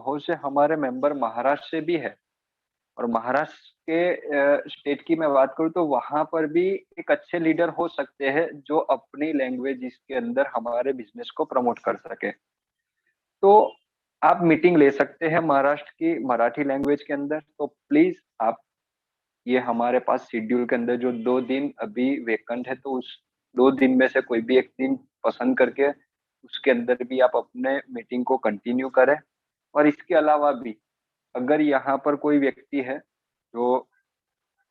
बहुत से हमारे मेंबर महाराष्ट्र से भी है और महाराष्ट्र के स्टेट की मैं बात करूँ तो वहाँ पर भी एक अच्छे लीडर हो सकते हैं जो अपनी लैंग्वेज इसके अंदर हमारे बिज़नेस को प्रमोट कर सके। तो आप मीटिंग ले सकते हैं महाराष्ट्र की मराठी लैंग्वेज के अंदर, तो प्लीज़ आप ये हमारे पास शेड्यूल के अंदर जो 2 दिन अभी वैकेंट है, तो उस 2 दिन में से कोई भी 1 दिन पसंद करके उसके अंदर भी आप अपने मीटिंग को कंटिन्यू करें। और इसके अलावा भी अगर यहाँ पर कोई व्यक्ति है जो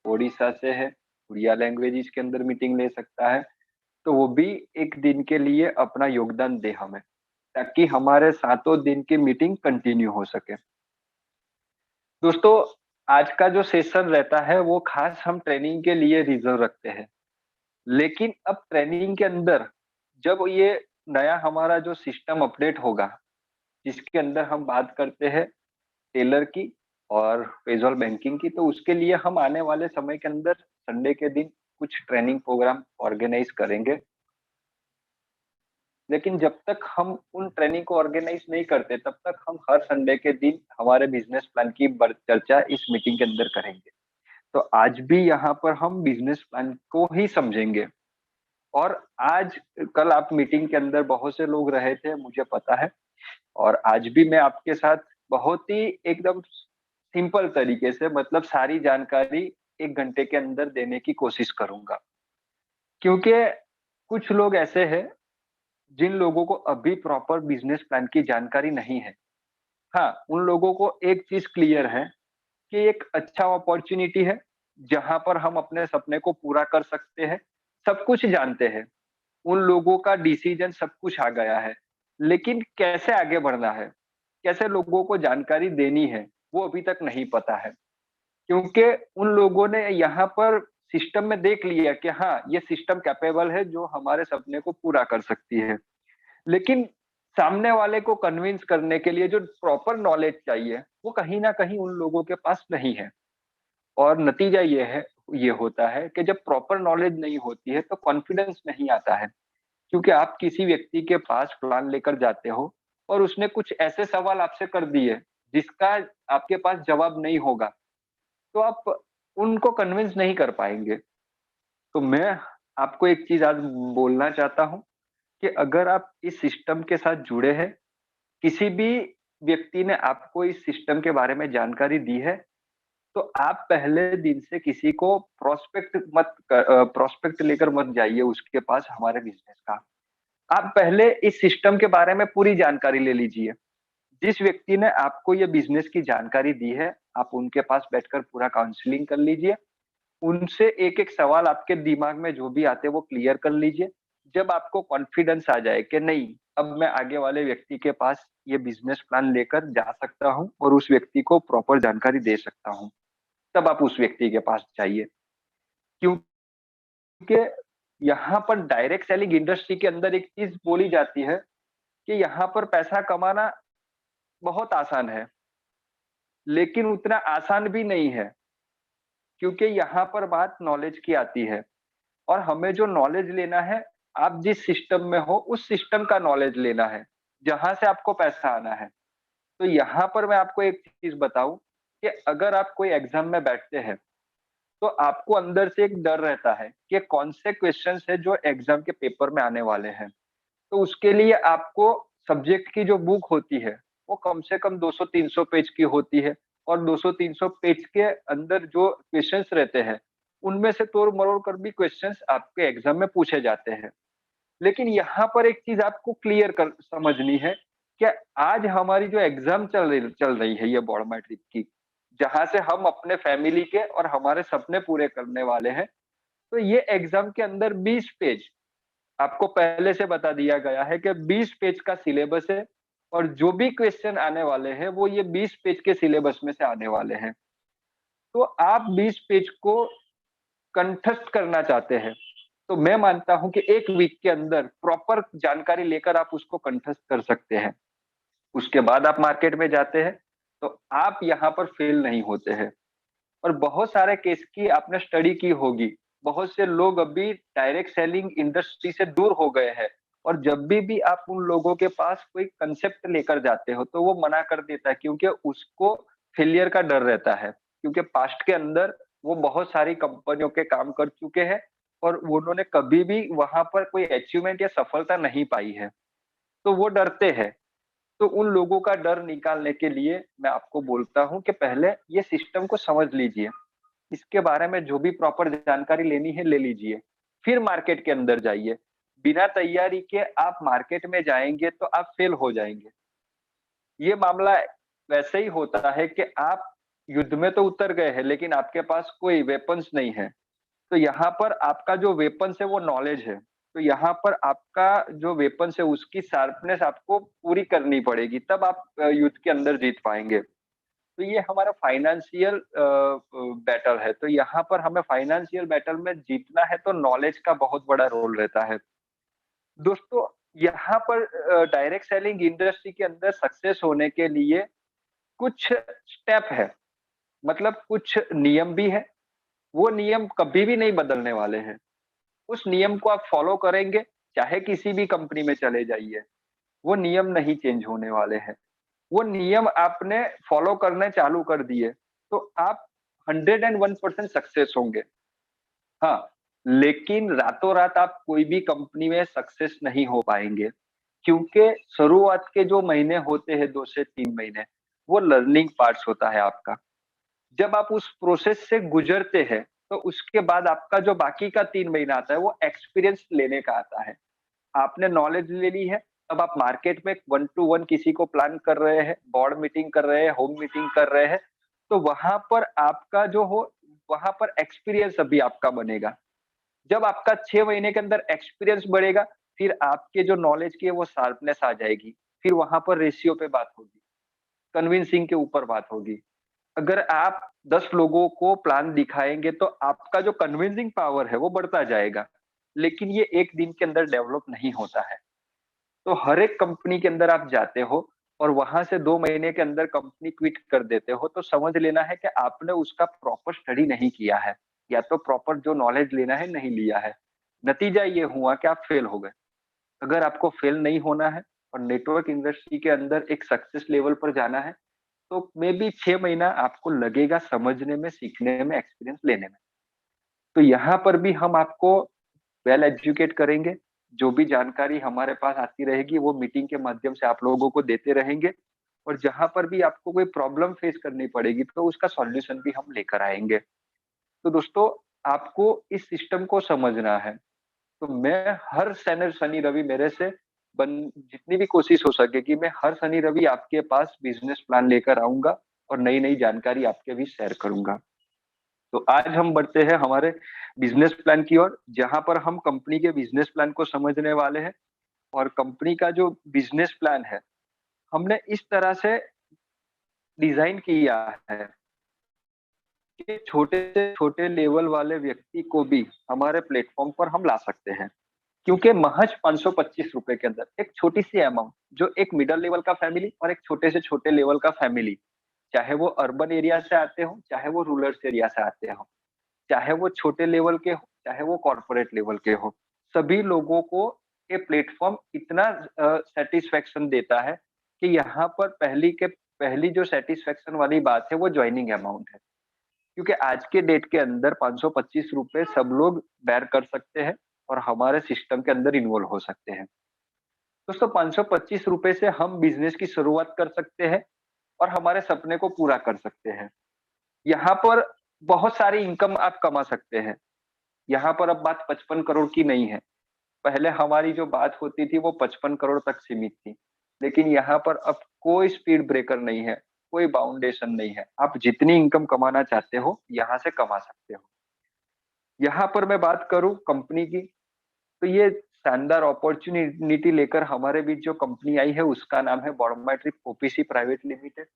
ओडिशा से है, उड़िया लैंग्वेज इसके अंदर मीटिंग ले सकता है, तो वो भी 1 दिन के लिए अपना योगदान दे हमें, ताकि हमारे सातों दिन की मीटिंग कंटिन्यू हो सके। दोस्तों, आज का जो सेशन रहता है वो खास हम ट्रेनिंग के लिए रिज़र्व रखते हैं। लेकिन अब ट्रेनिंग के अंदर जब ये नया हमारा जो सिस्टम अपडेट होगा, जिसके अंदर हम बात करते हैं टेलर की और पेज़ॉल बैंकिंग की, तो उसके लिए हम आने वाले समय के अंदर संडे के दिन कुछ ट्रेनिंग प्रोग्राम ऑर्गेनाइज़ करेंगे। लेकिन जब तक हम उन ट्रेनिंग को ऑर्गेनाइज़ नहीं करते, तब तक हम हर संडे के दिन हमारे बिज़नेस प्लान की चर्चा इस मीटिंग के अंदर करेंगे। तो आज भी यहाँ पर हम बिज़नेस प्लान को ही समझेंगे और आज कल आप मीटिंग के अंदर बहुत से लोग रहे थे, मुझे पता है और आज भी मैं आपके साथ बहुत ही एकदम सिंपल तरीके से मतलब सारी जानकारी 1 घंटे के अंदर देने की कोशिश करूँगा। क्योंकि कुछ लोग ऐसे हैं, जिन लोगों को अभी प्रॉपर बिज़नेस प्लान की जानकारी नहीं है। हाँ, उन लोगों को एक चीज़ क्लियर है कि एक अच्छा अपॉर्च्युनिटी है, जहाँ पर हम अपने सपने को पूरा कर सकते हैं, सब कुछ जानते हैं। उन लोगों का डिसीजन सब कुछ आ गया है, लेकिन कैसे आगे बढ़ना है, कैसे लोगों को जानकारी देनी है, वो अभी तक नहीं पता है। क्योंकि उन लोगों ने यहाँ पर सिस्टम में देख लिया कि हाँ, ये सिस्टम कैपेबल है जो हमारे सपने को पूरा कर सकती है। लेकिन सामने वाले को कन्विंस करने के लिए जो प्रॉपर नॉलेज चाहिए, वो कहीं न कहीं उन लोगों के पास नहीं है। और नतीजा ये होता है कि जब प्रॉपर नॉलेज नहीं होती है, तो कॉन्फिडेंस नहीं आता है। क्योंकि आप किसी व्यक्ति के पास प्लान लेकर जाते हो और उसने कुछ ऐसे सवाल आपसे कर दिए, जिसका आपके पास जवाब नहीं होगा, तो आप उनको कन्विंस नहीं कर पाएँगे। तो मैं आपको एक चीज़ आज बोलना चाहता हूँ कि अगर आप इस सिस्टम के साथ जुड़े हैं, किसी भी व्यक्ति ने आपको इस सिस्टम के बारे में जानकारी दी है, तो आप पहले दिन से किसी को प्रोस्पेक्ट लेकर मत जाइए उसके पास हमारे बिज़नेस का। आप पहले इस सिस्टम के बारे में पूरी जानकारी ले लीजिए। जिस व्यक्ति ने आपको ये बिज़नेस की जानकारी दी है, आप उनके पास बैठकर पूरा काउंसलिंग कर लीजिए। उनसे एक-एक सवाल आपके दिमाग में जो भी आते हैं वो क्लियर कर लीजिए। जब आपको कॉन्फिडेंस आ जाए कि नहीं, अब मैं आगे वाले व्यक्ति के पास ये बिज़नेस प्लान लेकर जा सकता हूँ और उस व्यक्ति को प्रॉपर जानकारी दे सकता हूँ, तब आप उस व्यक्ति के पास जाइए। क्योंकि यहाँ पर डायरेक्ट सेलिंग इंडस्ट्री के अंदर एक चीज़ बोली जाती है कि यहाँ पर पैसा कमाना बहुत आसान है, लेकिन उतना आसान भी नहीं है, क्योंकि यहाँ पर बात नॉलेज की आती है और हमें जो नॉलेज लेना है, आप जिस सिस्टम में हो, उस सिस्टम का नॉलेज लेना है, जहाँ से आपको पैसा आना है। तो यहाँ पर मैं आपको एक चीज़ बताऊँ कि अगर आप कोई एग्ज़ाम में बैठते हैं, तो आपको अंदर से एक डर रहता है कि कौन से क्वेश्चन्स हैं जो एग्ज़ाम के पेपर में आने वाले हैं। तो उसके लिए आपको सब्जेक्ट की जो बुक होती है, वो कम से कम 200-300 पेज की होती है और 200-300 पेज के अंदर जो क्वेश्चन्स रहते हैं, उनमें से तोड़-मरोड़ कर भी क्वेश्चन्स आपके एग्ज़ाम में पूछे जाते हैं। लेकिन यहाँ पर एक चीज़ आपको क्लियर कर समझनी है कि आज हमारी जो एग्ज़ाम चल रही है ये बोर्ड मैट्रिक की, जहाँ से हम अपने फैमिली के और हमारे सपने पूरे करने वाले हैं, तो ये एग्ज़ाम के अंदर 20 पेज आपको पहले से बता दिया गया है कि 20 पेज का सिलेबस है और जो भी क्वेश्चन आने वाले हैं, वो ये 20 पेज के सिलेबस में से आने वाले हैं। तो आप 20 पेज को कंठस्थ करना चाहते हैं, तो मैं मानता हूँ कि 1 वीक के अंदर प्रॉपर जानकारी लेकर आप उसको कंठस्थ कर सकते हैं। उसके बाद आप मार्केट में जाते हैं, तो आप यहाँ पर फेल नहीं होते हैं। और बहुत सारे केस की आपने स्टडी की होगी। बहुत से लोग अभी डायरेक्ट सेलिंग इंडस्ट्री से दूर हो गए हैं और जब भी आप उन लोगों के पास कोई कंसेप्ट लेकर जाते हो तो वो मना कर देता है, क्योंकि उसको फेलियर का डर रहता है, क्योंकि पास्ट के अंदर वो बहुत सारी कंपनियों के काम कर चुके हैं और उन्होंने कभी भी वहां पर कोई अचीवमेंट या सफलता नहीं पाई है, तो वो डरते हैं। तो उन लोगों का डर निकालने के लिए मैं आपको बोलता हूँ कि पहले ये सिस्टम को समझ लीजिए, इसके बारे में जो भी प्रॉपर जानकारी लेनी है ले लीजिए, फिर मार्केट के अंदर जाइए। बिना तैयारी के आप मार्केट में जाएंगे तो आप फेल हो जाएंगे। ये मामला वैसे ही होता है कि आप युद्ध में तो उतर गए हैं लेकिन आपके पास कोई वेपन्स नहीं है, तो यहाँ पर आपका जो वेपन्स है वो नॉलेज है। तो यहाँ पर आपका जो वेपन्स है उसकी शार्पनेस आपको पूरी करनी पड़ेगी, तब आप युद्ध के अंदर जीत पाएंगे। तो ये हमारा फाइनेंशियल बैटल है, तो यहाँ पर हमें फाइनेंशियल बैटल में जीतना है तो नॉलेज का बहुत बड़ा रोल रहता है। दोस्तों, यहाँ पर डायरेक्ट सेलिंग इंडस्ट्री के अंदर सक्सेस होने के लिए कुछ स्टेप है, मतलब कुछ नियम भी है। वो नियम कभी भी नहीं बदलने वाले हैं। उस नियम को आप फॉलो करेंगे, चाहे किसी भी कंपनी में चले जाइए, वो नियम नहीं चेंज होने वाले हैं। वो नियम आपने फॉलो करने चालू कर दिए, तो आप 101% सक्सेस होंगे। हाँ, लेकिन रातों-रात आप कोई भी कंपनी में सक्सेस नहीं हो पाएँगे, क्योंकि शुरुआत के जो महीने होते हैं 2 से 3 महीने, वो लर्निंग पार्ट्स होता है आपका। जब आप उस प्रोसेस से गुजरते हैं, तो उसके बाद आपका जो बाकी का 3 महीना आता है, वो एक्सपीरियंस लेने का आता है। आपने नॉलेज ले ली है, अब आप मार्केट में 1 टू 1 किसी को प्लान कर रहे हैं, बोर्ड मीटिंग कर रहे हैं, होम मीटिंग कर रहे हैं, तो वहाँ पर आपका जो हो वहाँ पर एक्सपीरियंस अभी आपका बनेगा। जब आपका 6 महीने के अंदर एक्सपीरियंस बढ़ेगा, फिर आपके जो नॉलेज की है वो शार्पनेस आ जाएगी। फिर वहाँ पर रेशियो पे बात होगी, कन्विंसिंग के ऊपर बात होगी। अगर आप 10 लोगों को प्लान दिखाएँगे तो आपका जो कन्विंसिंग पावर है वो बढ़ता जाएगा। लेकिन ये 1 दिन के अंदर डेवलप नहीं होता है। तो हर एक कंपनी के अंदर आप जाते हो और वहाँ से 2 महीने के अंदर कंपनी क्विट कर देते हो, तो समझ लेना है कि आपने उसका प्रॉपर स्टडी नहीं किया है, या तो प्रॉपर जो नॉलेज लेना है नहीं लिया है। नतीजा ये हुआ कि आप फेल हो गए। अगर आपको फेल नहीं होना है और नेटवर्क इंडस्ट्री के अंदर एक सक्सेस लेवल पर जाना है, तो मे बी 6 महीना आपको लगेगा समझने में, सीखने में, एक्सपीरियंस लेने में। तो यहाँ पर भी हम आपको वेल एजुकेट करेंगे। जो भी जानकारी हमारे पास आती रहेगी, वो मीटिंग के माध्यम से आप लोगों को देते रहेंगे और जहाँ पर भी आपको कोई प्रॉब्लम फेस करनी पड़ेगी, तो उसका सॉल्यूशन भी हम लेकर आएँगे। तो दोस्तों, आपको इस सिस्टम को समझना है। तो मैं हर शनि-रवि मेरे से बन जितनी भी कोशिश हो सके मैं हर शनि-रवि आपके पास बिज़नेस प्लान लेकर आऊँगा और नई-नई जानकारी आपके बीच शेयर करूँगा। तो आज हम बढ़ते हैं हमारे बिज़नेस प्लान की ओर, जहाँ पर हम कंपनी के बिज़नेस प्लान को समझने वाले हैं और कंपनी का जो बिज़नेस प्लान है, हमने इस तरह से डिज़ाइन किया है कि छोटे से छोटे लेवल वाले व्यक्ति को भी हमारे प्लेटफ़ॉर्म पर हम ला सकते हैं। क्योंकि महज़ ₹525 के अंदर एक छोटी-सी अमाउंट, जो एक मिडल लेवल का फैमिली और एक छोटे से छोटे लेवल का फैमिली, चाहे वो अर्बन एरिया से आते हों, चाहे वो रूरल एरिया से आते हों, चाहे वो छोटे लेवल के हो, चाहे वो कॉर्पोरेट लेवल के हो, सभी लोगों को ये प्लेटफ़ॉर्म इतना सैटिस्फैक्शन देता है कि यहाँ पर पहली जो सैटिस्फैक्शन वाली बात है वो जॉइनिंग अमाउंट है। क्योंकि आज के डेट के अंदर ₹525 सब लोग बेयर कर सकते हैं और हमारे सिस्टम के अंदर इन्वॉल्व हो सकते हैं। दोस्तों, ₹525 से हम बिज़नेस की शुरुआत कर सकते हैं और हमारे सपने को पूरा कर सकते हैं। यहाँ पर बहुत सारी इनकम आप कमा सकते हैं। यहाँ पर अब बात 55 करोड़ की नहीं है। पहले हमारी जो बात होती थी वो 55 करोड़ तक सीमित थी। लेकिन यहाँ पर अब कोई स्पीड ब्रेकर नहीं है, कोई बाउंडेशन नहीं है। आप जितनी इनकम कमाना चाहते हो, यहाँ से कमा सकते हो। यहाँ पर मैं बात करूँ कंपनी की, तो ये शानदार अपॉर्च्युनिटी लेकर हमारे बीच जो कंपनी आई है उसका नाम है Borma trip OPC private limited.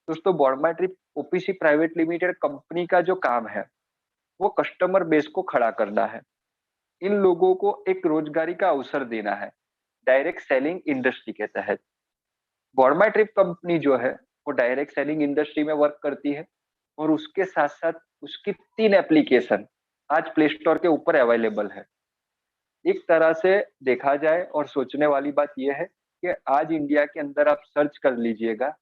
दोस्तों, Borma trip OPC private limited company का जो काम है, वो कस्टमर बेस को खड़ा करना है। इन लोगों को एक रोजगारी का अवसर देना है, डायरेक्ट सेलिंग इंडस्ट्री के तहत। बॉर्मा ट्रिप कंपनी जो है, वो डायरेक्ट सेलिंग इंडस्ट्री में वर्क करती है और उसके साथ-साथ उसकी 3 एप्लीकेशन आज प्ले स्टोर के ऊपर अवेलेबल है। एक तरह से देखा जाए और सोचने वाली बात यह है कि आज इंडिया के अंदर आप सर्च कर लीजिएगा,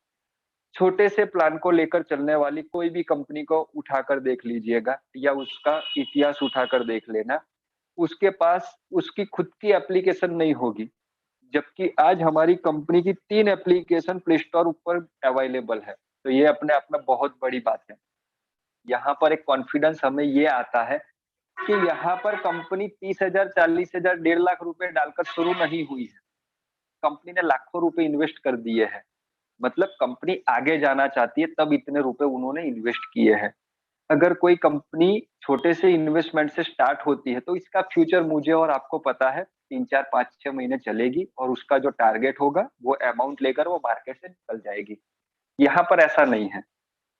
छोटे से प्लान को लेकर चलने वाली कोई भी कंपनी को उठाकर देख लीजिएगा या उसका इतिहास उठाकर देख लेना, उसके पास उसकी खुद की एप्लीकेशन नहीं होगी। जबकि आज हमारी कंपनी की 3 एप्लीकेशन प्ले स्टोर ऊपर अवेलेबल है। तो ये अपने आप में बहुत बड़ी बात है। यहाँ पर एक कॉन्फिडेंस हमें ये आता है कि यहाँ पर कंपनी 30,000, 40,000, 1.5 लाख रुपए डालकर शुरू नहीं हुई है। कंपनी ने लाखों रुपए इन्वेस्ट कर दिए हैं। मतलब कंपनी आगे जाना चाहती है, तब इतने रुपए उन्होंने इन्वेस्ट किए हैं। अगर कोई कंपनी छोटे से इन्वेस्टमेंट से स्टार्ट होती है, तो इसका फ्यूचर मुझे और आपको पता है 3, 4, 5, 6 महीने चलेगी और उसका जो टारगेट होगा, वो अमाउंट लेकर वो मार्केट से निकल जाएगी। यहाँ पर ऐसा नहीं है।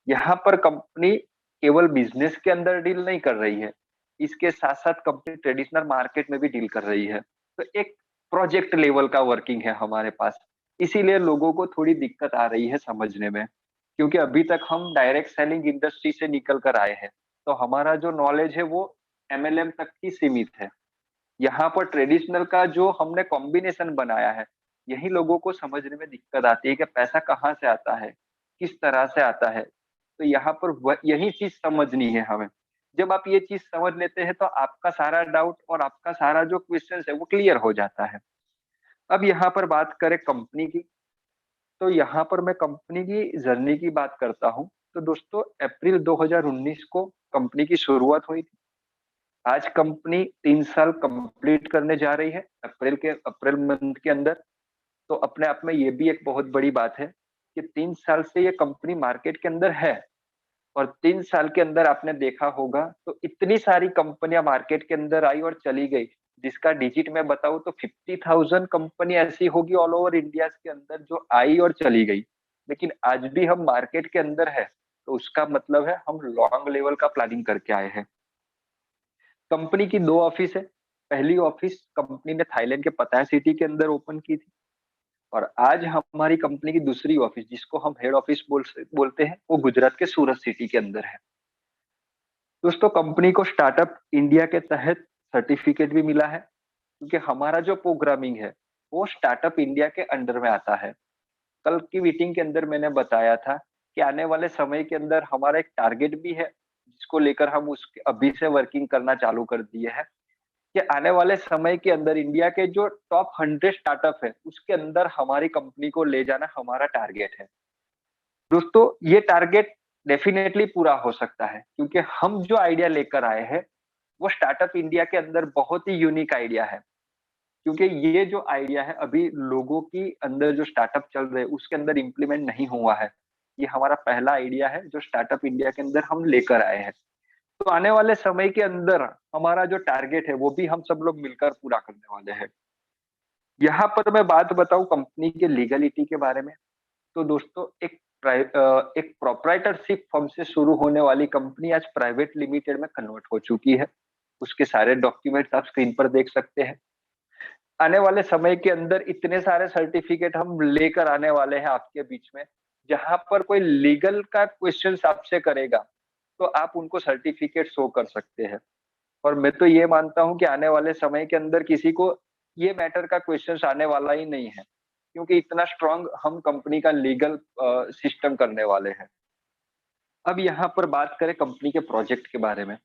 यहाँ पर कंपनी केवल बिज़नेस के अंदर डील नहीं कर रही है, इसके साथ-साथ कंपनी ट्रेडिशनल मार्केट में भी डील कर रही है। तो एक प्रोजेक्ट लेवल का वर्किंग है हमारे पास, इसीलिए लोगों को थोड़ी दिक्कत आ रही है समझने में, क्योंकि अभी तक हम डायरेक्ट सेलिंग इंडस्ट्री से निकल कर आए हैं, तो हमारा जो नॉलेज है वो एमएलएम तक ही सीमित है। यहाँ पर ट्रेडिशनल का जो हमने कॉम्बिनेशन बनाया है, यही लोगों को समझने में दिक्कत आती है कि पैसा कहाँ से आता है, किस तरह से आता है। तो यहाँ पर यही चीज़ समझनी है हमें। जब आप ये चीज़ समझ लेते हैं तो आपका सारा डाउट और आपका सारा जो क्वेश्चन्स है वो क्लियर हो जाता है। अब यहाँ पर बात करें कंपनी की, तो यहाँ पर मैं कंपनी की जर्नी की बात करता हूँ। तो दोस्तों अप्रैल 2019 को कंपनी की शुरुआत हुई थी। आज कंपनी 3 साल कंप्लीट करने जा रही है अप्रैल मंथ के अंदर। तो अपने आप में ये भी एक बहुत बड़ी बात है कि 3 साल से ये कंपनी मार्केट के अंदर है और 3 साल के अंदर आपने देखा होगा तो इतनी सारी कंपनियां मार्केट के अंदर आई और चली गई, जिसका डिजिट मैं बताऊं तो 50,000 कंपनी ऐसी होगी ऑल ओवर इंडिया के अंदर जो आई और चली गई। लेकिन आज भी हम मार्केट के अंदर है, तो उसका मतलब है हम लॉन्ग लेवल का प्लानिंग करके आए हैं। कंपनी की 2 ऑफिस है। पहली ऑफिस कंपनी ने थाईलैंड के पताया सिटी के अंदर ओपन की थी और आज हमारी कंपनी की दूसरी ऑफिस जिसको हम हेड ऑफिस बोलते हैं, वो गुजरात के सूरत सिटी के अंदर है। दोस्तों कंपनी को स्टार्टअप इंडिया के तहत सर्टिफिकेट भी मिला है, क्योंकि हमारा जो प्रोग्रामिंग है, वो स्टार्टअप इंडिया के अंडर में आता है। कल की मीटिंग के अंदर मैंने बताया था कि आने वाले समय के अंदर हमारा एक टारगेट भी है, जिसको लेकर हम उसके अभी से वर्किंग करना चालू कर दिए हैं कि आने वाले समय के अंदर इंडिया के जो टॉप 100 स्टार्टअप है, उसके अंदर हमारी कंपनी को ले जाना हमारा टारगेट है। दोस्तों ये टारगेट डेफिनेटली पूरा हो सकता है, क्योंकि हम जो आइडिया लेकर आए हैं, वो स्टार्टअप इंडिया के अंदर बहुत ही यूनिक आइडिया है। क्योंकि ये जो आइडिया है अभी लोगों की अंदर जो स्टार्टअप चल रहे हैं उसके अंदर इम्प्लीमेंट नहीं हुआ है। ये हमारा पहला आइडिया है जो स्टार्टअप इंडिया के अंदर हम लेकर आए हैं। तो आने वाले समय के अंदर हमारा जो टारगेट है वो भी हम सब लोग मिलकर पूरा करने वाले हैं। यहाँ पर मैं बात बताऊं कंपनी के लीगलिटी के बारे में, तो दोस्तों एक प्रोप्राइटरशिप फर्म से शुरू होने वाली कंपनी आज प्राइवेट लिमिटेड में कन्वर्ट हो चुकी है। उसके सारे डॉक्यूमेंट्स आप स्क्रीन पर देख सकते हैं। आने वाले समय के अंदर इतने सारे सर्टिफिकेट हम लेकर आने वाले हैं आपके बीच में, जहां पर कोई लीगल का क्वेश्चन आपसे करेगा, तो आप उनको सर्टिफिकेट शो कर सकते हैं। और मैं तो ये मानता हूँ कि आने वाले समय के अंदर किसी को ये मैटर का क्वेश्चन आने वाला ही नहीं है, क्योंकि इतना स्ट्रांग हम कंपनी का लीगल सिस्टम करने वाले हैं। अब यहाँ पर बात करें कंपनी के प्रोजेक्ट के बारे में,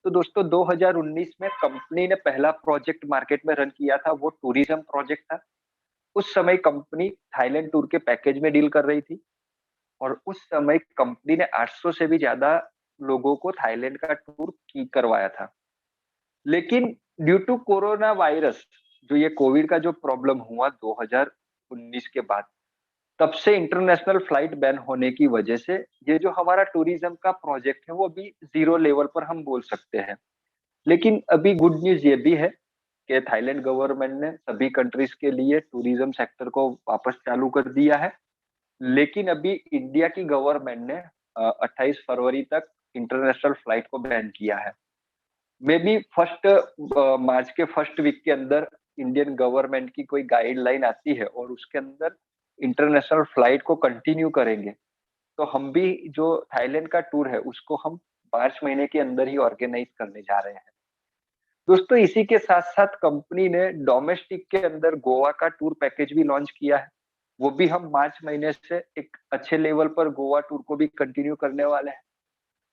तो दोस्तों 2019 में कंपनी ने पहला प्रोजेक्ट मार्केट में रन किया था, वो टूरिज्म प्रोजेक्ट था। उस समय कंपनी थाईलैंड टूर के पैकेज में डील कर रही थी और उस समय कंपनी ने 800 से भी ज्यादा लोगों को थाईलैंड का टूर की करवाया था। लेकिन ड्यू टू कोरोना वायरस, जो ये कोविड का जो प्रॉब्लम हुआ 2019 के बाद, तब से इंटरनेशनल फ्लाइट बैन होने की वजह से ये जो हमारा टूरिज्म का प्रोजेक्ट है वो अभी जीरो लेवल पर हम बोल सकते हैं। लेकिन अभी गुड न्यूज़ ये भी है कि थाईलैंड गवर्नमेंट ने सभी कंट्रीज के लिए टूरिज्म सेक्टर को वापस चालू कर दिया है। लेकिन अभी इंडिया की गवर्नमेंट ने 28 फरवरी तक इंटरनेशनल फ्लाइट को बैन किया है। मे बी फर्स्ट मार्च के फर्स्ट वीक के अंदर इंडियन गवर्नमेंट की कोई गाइडलाइन आती है और उसके अंदर इंटरनेशनल फ्लाइट को कंटिन्यू करेंगे, तो हम भी जो थाईलैंड का टूर है उसको हम मार्च महीने के अंदर ही ऑर्गेनाइज करने जा रहे हैं। दोस्तों इसी के साथ-साथ कंपनी ने डोमेस्टिक के अंदर गोवा का टूर पैकेज भी लॉन्च किया है। वो भी हम मार्च महीने से एक अच्छे लेवल पर गोवा टूर को भी कंटिन्यू करने वाले हैं।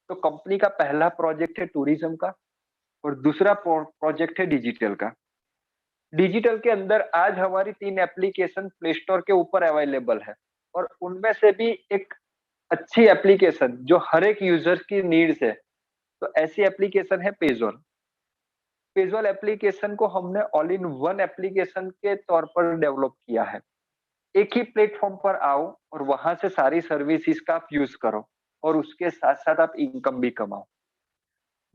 तो कंपनी का पहला प्रोजेक्ट है टूरिज्म का और दूसरा प्रोजेक्ट है डिजिटल का। डिजिटल के अंदर आज हमारी 3 एप्लीकेशन प्ले स्टोर के ऊपर अवेलेबल है और उनमें से भी एक अच्छी एप्लीकेशन जो हर एक यूजर की नीड्स है, तो ऐसी एप्लीकेशन है पेज़ॉल। पेज़ॉल एप्लीकेशन को हमने ऑल इन वन एप्लीकेशन के तौर पर डेवलप किया है। एक ही प्लेटफ़ॉर्म पर आओ और वहाँ से सारी सर्विसेज़ का आप यूज़ करो और उसके साथ-साथ आप इनकम भी कमाओ।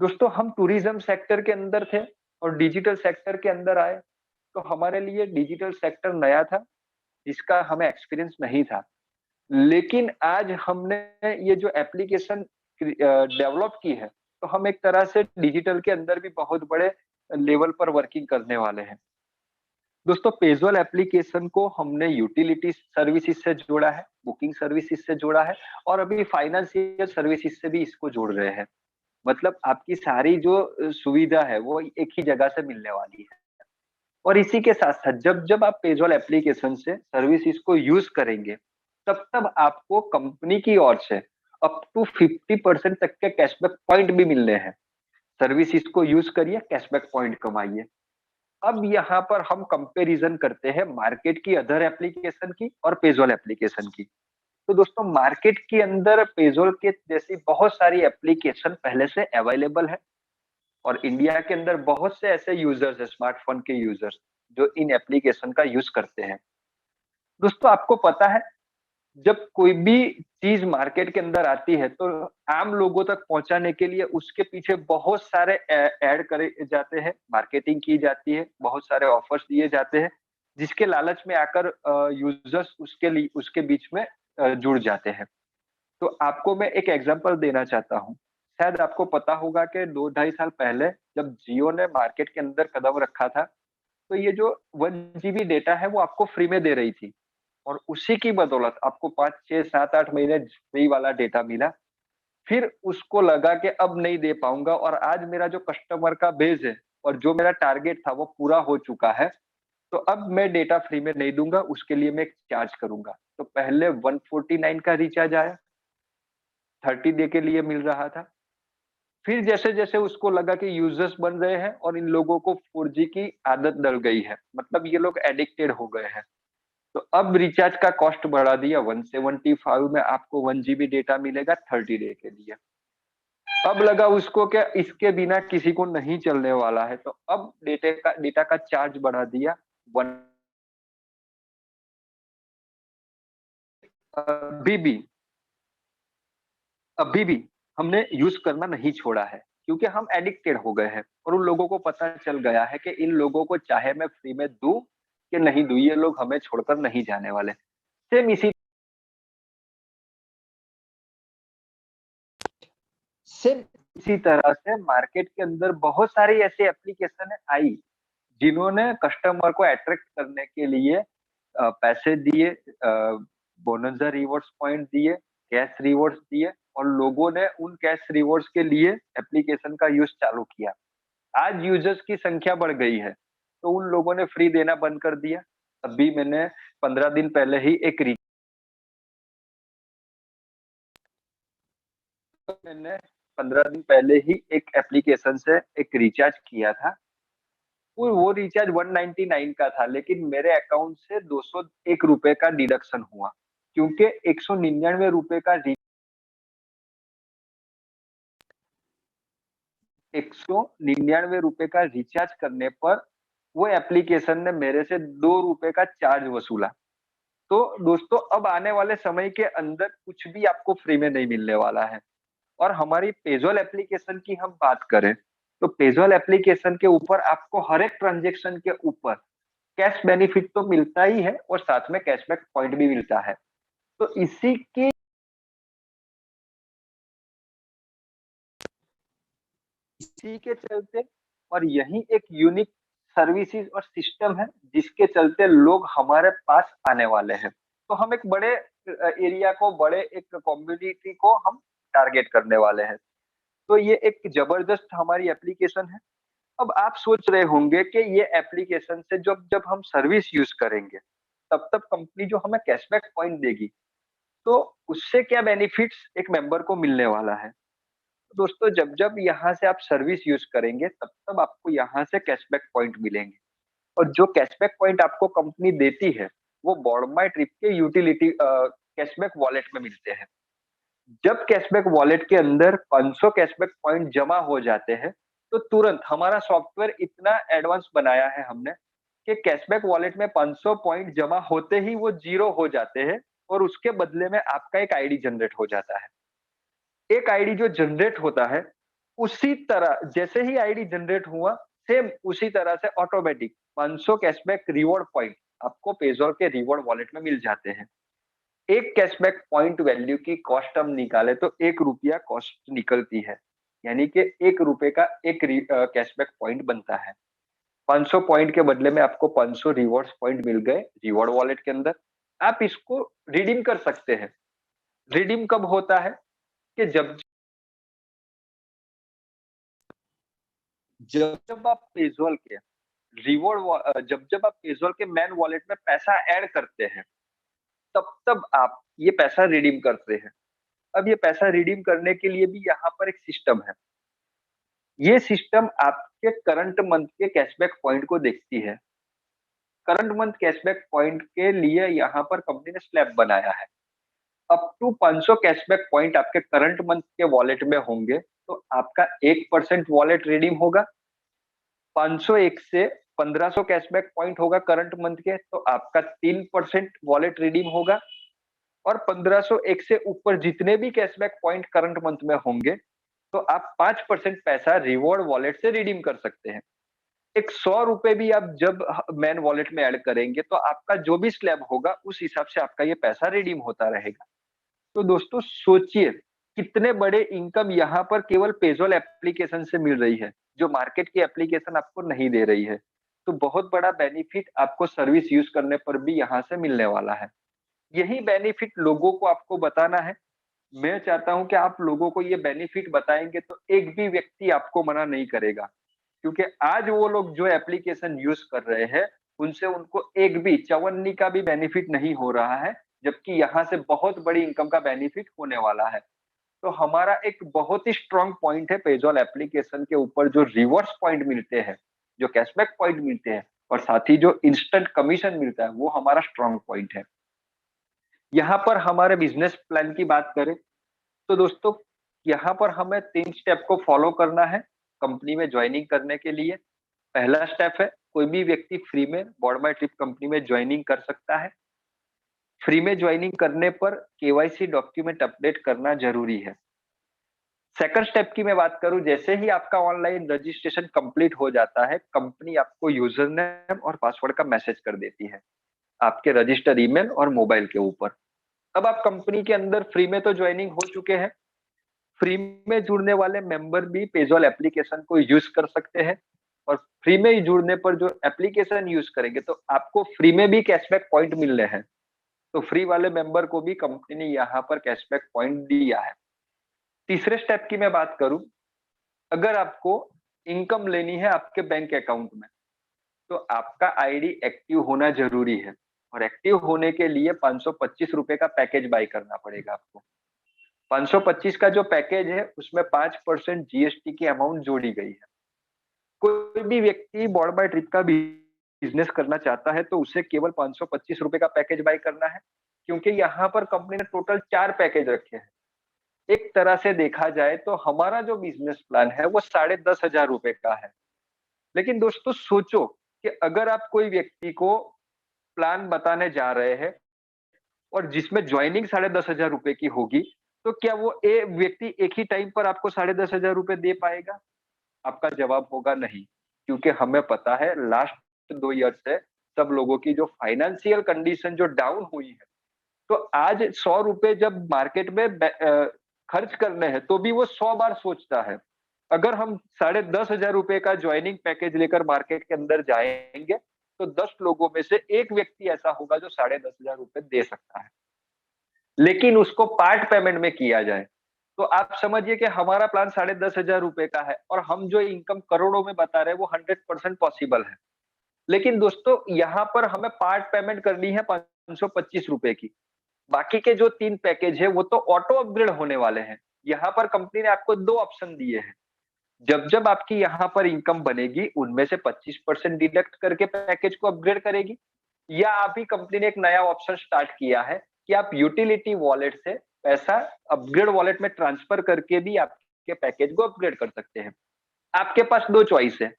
दोस्तों हम टूरिज्म सेक्टर के अंदर थे और डिजिटल सेक्टर के अंदर आए, तो हमारे लिए डिजिटल सेक्टर नया था, जिसका हमें एक्सपीरियंस नहीं था। लेकिन आज हमने ये जो एप्लीकेशन डेवलप की है, तो हम एक तरह से डिजिटल के अंदर भी बहुत बड़े लेवल पर वर्किंग करने वाले हैं। दोस्तों पेज़ॉल एप्लीकेशन को हमने यूटिलिटी सर्विसेज़ से जोड़ा है, बुकिंग सर्विसेज़ से जोड़ा है और अभी फाइनेंशियल सर्विसेज़ से भी इसको जोड़ रहे हैं। मतलब आपकी सारी जो सुविधा है वो एक ही जगह से मिलने वाली है। और इसी के साथ-साथ जब-जब आप पेज़ॉल एप्लीकेशन से सर्विसेज़ को यूज़ करेंगे, तब-तब आपको कंपनी की ओर से अप टू 50% तक के कैशबैक पॉइंट भी मिलने हैं। सर्विसेज़ को यूज़ करिए, कैशबैक पॉइंट कमाइए। अब यहाँ पर हम कंपैरिज़न करते हैं मार्केट की अदर एप्लीकेशन की और पेज़ॉल एप्लीकेशन की। तो दोस्तों मार्केट के अंदर पेज़ॉल के जैसी बहुत सारी एप्लीकेशन पहले से अवेलेबल है और इंडिया के अंदर बहुत से ऐसे यूज़र्स हैं स्मार्टफ़ोन के यूज़र्स, जो इन एप्लीकेशन का यूज़ करते हैं। दोस्तों आपको पता है जब कोई भी चीज़ मार्केट के अंदर आती है तो आम लोगों तक पहुँचाने के लिए उसके पीछे बहुत सारे ऐड करे जाते हैं, मार्केटिंग की जाती है, बहुत सारे ऑफर्स दिए जाते हैं, जिसके लालच में आकर यूज़र्स उसके बीच में जुड़ जाते हैं। तो आपको मैं एक एग्ज़ाम्पल देना चाहता हूँ। शायद आपको पता होगा कि 2 ढाई साल पहले जब जियो ने मार्केट के अंदर कदम रखा था, तो ये जो 1 जीबी डेटा है वो आपको फ्री में दे रही थी और उसी की बदौलत आपको 5, 6, 7, 8 महीने फ्री वाला डेटा मिला। फिर उसको लगा कि अब नहीं दे पाऊँगा और आज मेरा जो कस्टमर का बेस है और जो मेरा टारगेट था वो पूरा हो चुका है, तो अब मैं डेटा फ्री में नहीं दूँगा, उसके लिए मैं एक चार्ज करूँगा। तो पहले 149 का रिचार्ज आया, 30 डे के लिए मिल रहा था। फिर जैसे-जैसे उसको लगा कि यूज़र्स बन रहे हैं और इन लोगों को 4G की आदत डल गई है, मतलब ये लोग एडिक्टेड हो गए हैं। तो अब रिचार्ज का कॉस्ट बढ़ा दिया 175 में आपको 1 जीबी डेटा मिलेगा 30 डे के लिए। अब लगा उसको क्या इसके बिना किसी को नहीं चलने वाला है, तो अब डेटा का चार्ज बढ़ा दिया 1 अभी भी अभी भी हमने यूज़ करना नहीं छोड़ा है, क्योंकि हम एडिक्टेड हो गए हैं और उन लोगों को पता चल गया है कि इन लोगों को चाहे मैं फ्री में दूँ कि नहीं दूँ, ये लोग हमें छोड़कर नहीं जाने वाले। सेम सेम इसी तरह से मार्केट के अंदर बहुत सारी ऐसी एप्लीकेशन आई, जिन्होंने कस्टमर को अट्रैक्ट करने के लिए पैसे दिए, बोनस रिवॉर्ड्स पॉइंट दिए, कैश रिवॉर्ड्स दिए और लोगों ने उन कैश रिवॉर्ड्स के लिए एप्लीकेशन का यूज़ चालू किया। आज यूज़र्स की संख्या बढ़ गई है, तो उन लोगों ने फ्री देना बंद कर दिया। अभी मैंने 15 दिन पहले ही मैंने 15 दिन पहले ही एक एप्लीकेशन से एक रिचार्ज किया था। वो रिचार्ज 199 का था, लेकिन मेरे अकाउंट से ₹201 का डिडक्शन हुआ, क्योंकि ₹199 का ₹199 का रिचार्ज करने पर वो एप्लीकेशन ने मेरे से ₹2 का चार्ज वसूला। तो दोस्तों अब आने वाले समय के अंदर कुछ भी आपको फ्री में नहीं मिलने वाला है। और हमारी पेज़ॉल एप्लीकेशन की हम बात करें, तो पेज़ॉल एप्लीकेशन के ऊपर आपको हर एक ट्रांज़ैक्शन के ऊपर कैश बेनिफिट तो मिलता ही है और साथ में कैशबैक पॉइंट भी मिलता है। तो इसी के चलते और यही एक यूनिक सर्विसेज और सिस्टम है जिसके चलते लोग हमारे पास आने वाले हैं। तो हम एक बड़े एरिया को, बड़े एक कम्युनिटी को हम टारगेट करने वाले हैं। तो ये एक ज़बरदस्त हमारी एप्लीकेशन है। अब आप सोच रहे होंगे कि ये एप्लीकेशन से जब जब हम सर्विस यूज करेंगे, तब तब कंपनी जो हमें कैशबैक पॉइंट देगी, तो उससे क्या बेनिफिट्स एक मेंबर को मिलने वाला है। तो दोस्तों, जब जब यहाँ से आप सर्विस यूज करेंगे, तब तब आपको यहाँ से कैशबैक पॉइंट मिलेंगे। और जो कैशबैक पॉइंट आपको कंपनी देती है, वो बॉर्ड माई ट्रिप के यूटिलिटी कैशबैक वॉलेट में मिलते हैं। जब कैशबैक वॉलेट के अंदर 500 कैशबैक पॉइंट जमा हो जाते हैं, तो तुरंत हमारा सॉफ्टवेयर इतना एडवांस बनाया है हमने कि कैशबैक वॉलेट में 500 पॉइंट जमा होते ही वो जीरो हो जाते हैं और उसके बदले में आपका एक आईडी जनरेट हो जाता है। एक आईडी जो जनरेट होता है, उसी तरह जैसे ही आईडी जनरेट हुआ, सेम उसी तरह से ऑटोमेटिक 500 कैशबैक रिवॉर्ड पॉइंट आपको पेज़ॉल के रिवॉर्ड वॉलेट में मिल जाते हैं। एक कैशबैक पॉइंट वैल्यू की कॉस्ट हम निकाले तो ₹1 कॉस्ट निकलती है। यानी कि ₹1 का एक कैशबैक पॉइंट बनता है। 500 पॉइंट के बदले में आपको 500 रिवॉर्ड्स पॉइंट मिल गए रिवॉर्ड वॉलेट के अंदर। आप इसको रिडीम कर सकते हैं। रिडीम कब होता है कि जब जब जब आप पेज़ॉल के जब जब आप पेज़ॉल के मेन वॉलेट में पैसा ऐड करते हैं, तब तब आप ये पैसा रिडीम करते हैं। अब ये पैसा रिडीम करने के लिए भी यहाँ पर एक सिस्टम है। ये सिस्टम आपके करंट मंथ के कैशबैक पॉइंट को देखती है। करंट मंथ कैशबैक पॉइंट के लिए यहाँ पर कंपनी ने स्लैब बनाया है। अप टू 500 कैशबैक पॉइंट आपके करंट मंथ के वॉलेट में होंगे, तो आपका 1% वॉलेट रिडीम होगा। 501 से 1500 कैशबैक पॉइंट होगा करंट मंथ के, तो आपका 3% वॉलेट रिडीम होगा। और 1501 से ऊपर जितने भी कैशबैक पॉइंट करंट मंथ में होंगे, तो आप 5% पैसा रिवॉर्ड वॉलेट से रिडीम कर सकते हैं। एक ₹100 भी आप जब मेन वॉलेट में ऐड करेंगे, तो आपका जो भी स्लैब होगा, उस हिसाब से आपका ये पैसा रिडीम होता रहेगा। तो दोस्तों सोचिए, कितने बड़े इनकम यहाँ पर केवल पेज़ॉल एप्लीकेशन से मिल रही है, जो मार्केट की एप्लीकेशन आपको नहीं दे रही है। तो बहुत बड़ा बेनिफिट आपको सर्विस यूज़ करने पर भी यहाँ से मिलने वाला है। यही बेनिफिट लोगों को आपको बताना है। मैं चाहता हूँ कि आप लोगों को ये बेनिफिट बताएँगे तो एक भी व्यक्ति आपको मना नहीं करेगा। क्योंकि आज वो लोग जो एप्लीकेशन यूज़ कर रहे हैं, उनसे उनको एक भी चवन्नी का भी बेनिफिट नहीं हो रहा है, जबकि यहाँ से बहुत बड़ी इनकम का बेनिफिट होने वाला है। तो हमारा एक बहुत ही स्ट्रॉन्ग पॉइंट है पेज़ॉल एप्लीकेशन के ऊपर जो रिवॉर्ड्स पॉइंट मिलते हैं, जो कैशबैक पॉइंट मिलते हैं और साथ ही जो इंस्टेंट कमीशन मिलता है, वो हमारा स्ट्रॉन्ग पॉइंट है। यहाँ पर हमारे बिज़नेस प्लान की बात करें, तो दोस्तों यहाँ पर हमें 3 स्टेप को फॉलो करना है, कंपनी में जॉइनिंग करने के लिए। पहला स्टेप है, कोई भी व्यक्ति फ्री में बॉर्ड माय ट्रिप कंपनी में जॉइनिंग कर सकता है। फ्री में जॉइनिंग करने पर केवाईसी डॉक्यूमेंट अपडेट करना ज़रूरी है। सेकंड स्टेप की मैं बात करूँ, जैसे ही आपका ऑनलाइन रजिस्ट्रेशन कंप्लीट हो जाता है, कंपनी आपको यूज़र नेम और पासवर्ड का मैसेज कर देती है, आपके रजिस्टर ईमेल और मोबाइल के ऊपर। अब आप कंपनी के अंदर फ्री में तो जॉइनिंग हो चुके हैं, फ्री में जुड़ने वाले मेंबर भी पेज़ॉल एप्लीकेशन को यूज़ कर सकते हैं और फ्री में ही जुड़ने पर जो एप्लीकेशन यूज़ करेंगे, तो आपको फ्री में भी कैशबैक पॉइंट मिल रहे हैं। तो फ्री वाले मेंबर को भी कंपनी ने यहाँ पर कैशबैक पॉइंट दिया है। तीसरे स्टेप की मैं बात करूँ, अगर आपको इनकम लेनी है आपके बैंक अकाउंट में, तो आपका आईडी एक्टिव होना ज़रूरी है और एक्टिव होने के लिए ₹525 का पैकेज बाय करना पड़ेगा आपको। 525 का जो पैकेज है, उसमें 5% जीएसटी की अमाउंट जोड़ी गई है। कोई भी व्यक्ति बॉर्ड बाय ट्रिप का बिज़नेस करना चाहता है, तो उसे केवल ₹525 का पैकेज बाय करना है, क्योंकि यहाँ पर कंपनी ने टोटल 4 पैकेज रखे हैं। एक तरह से देखा जाए तो हमारा जो बिज़नेस प्लान है, वो ₹10,500 का है। लेकिन दोस्तों सोचो कि अगर आप कोई व्यक्ति को प्लान बताने जा रहे हैं और जिसमें जॉइनिंग ₹10,500 की होगी, तो क्या वो व्यक्ति एक ही टाइम पर आपको ₹10,500 दे पाएगा? आपका जवाब होगा नहीं, क्योंकि हमें पता है लास्ट 2 ईयर से सब लोगों की जो फाइनेंशियल कंडीशन जो डाउन हुई है, तो आज ₹100 जब मार्केट में खर्च करने हैं, तो भी वो 100 बार सोचता है। अगर हम ₹10,500 का जॉइनिंग पैकेज लेकर मार्केट के अंदर जाएँगे, तो 10 लोगों में से 1 व्यक्ति ऐसा होगा जो ₹10,500 दे सकता है। लेकिन उसको पार्ट पेमेंट में किया जाए, तो आप समझिए कि हमारा प्लान 10,500 रुपए का है और हम जो इनकम करोड़ों में बता रहे हैं वो 100% पॉसिबल है। लेकिन दोस्तों यहाँ पर हमें पार्ट पेमेंट करनी है 525 रुपए की। बाकी के जो 3 पैकेज है वो तो ऑटो अपग्रेड होने वाले हैं। यहाँ पर कंपनी ने आपको 2 ऑप्शन दिए हैं। जब-जब आपकी यहाँ पर इनकम बनेगी, उनमें से 25% डिडक्ट करके पैकेज को अपग्रेड करेगी, या अभी कंपनी ने एक नया ऑप्शन स्टार्ट किया है कि आप यूटिलिटी वॉलेट से पैसा अपग्रेड वॉलेट में ट्रांसफर करके भी आपके पैकेज को अपग्रेड कर सकते हैं। आपके पास 2 चॉइस है,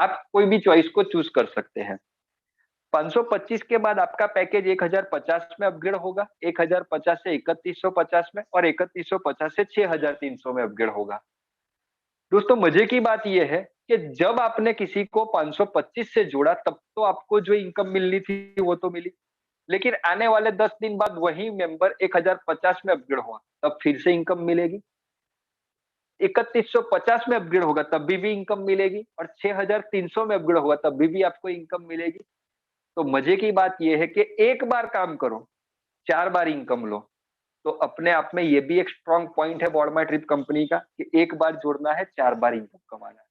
आप कोई भी चॉइस को चूज़ कर सकते हैं। 525 के बाद आपका पैकेज 1050 में अपग्रेड होगा, 1050 से 3150 में और 3150 से 6300 में अपग्रेड होगा। दोस्तों मजे की बात ये है कि जब आपने किसी को 525 से जोड़ा तब तो आपको जो इनकम मिलनी थी वो तो मिली। लेकिन आने वाले 10 दिन बाद वही मेंबर 1050 में अपग्रेड हुआ, तब फिर से इनकम मिलेगी। 3150 में अपग्रेड होगा तब भी इनकम मिलेगी और 6300 में अपग्रेड होगा तब भी आपको इनकम मिलेगी। तो मजे की बात ये है कि एक बार काम करो, 4 बार इनकम लो। तो अपने आप में ये भी एक स्ट्रॉन्ग पॉइंट है बॉडमाई ट्रिप कंपनी का कि एक बार जुड़ना है, 4 बार इनकम कमाना है।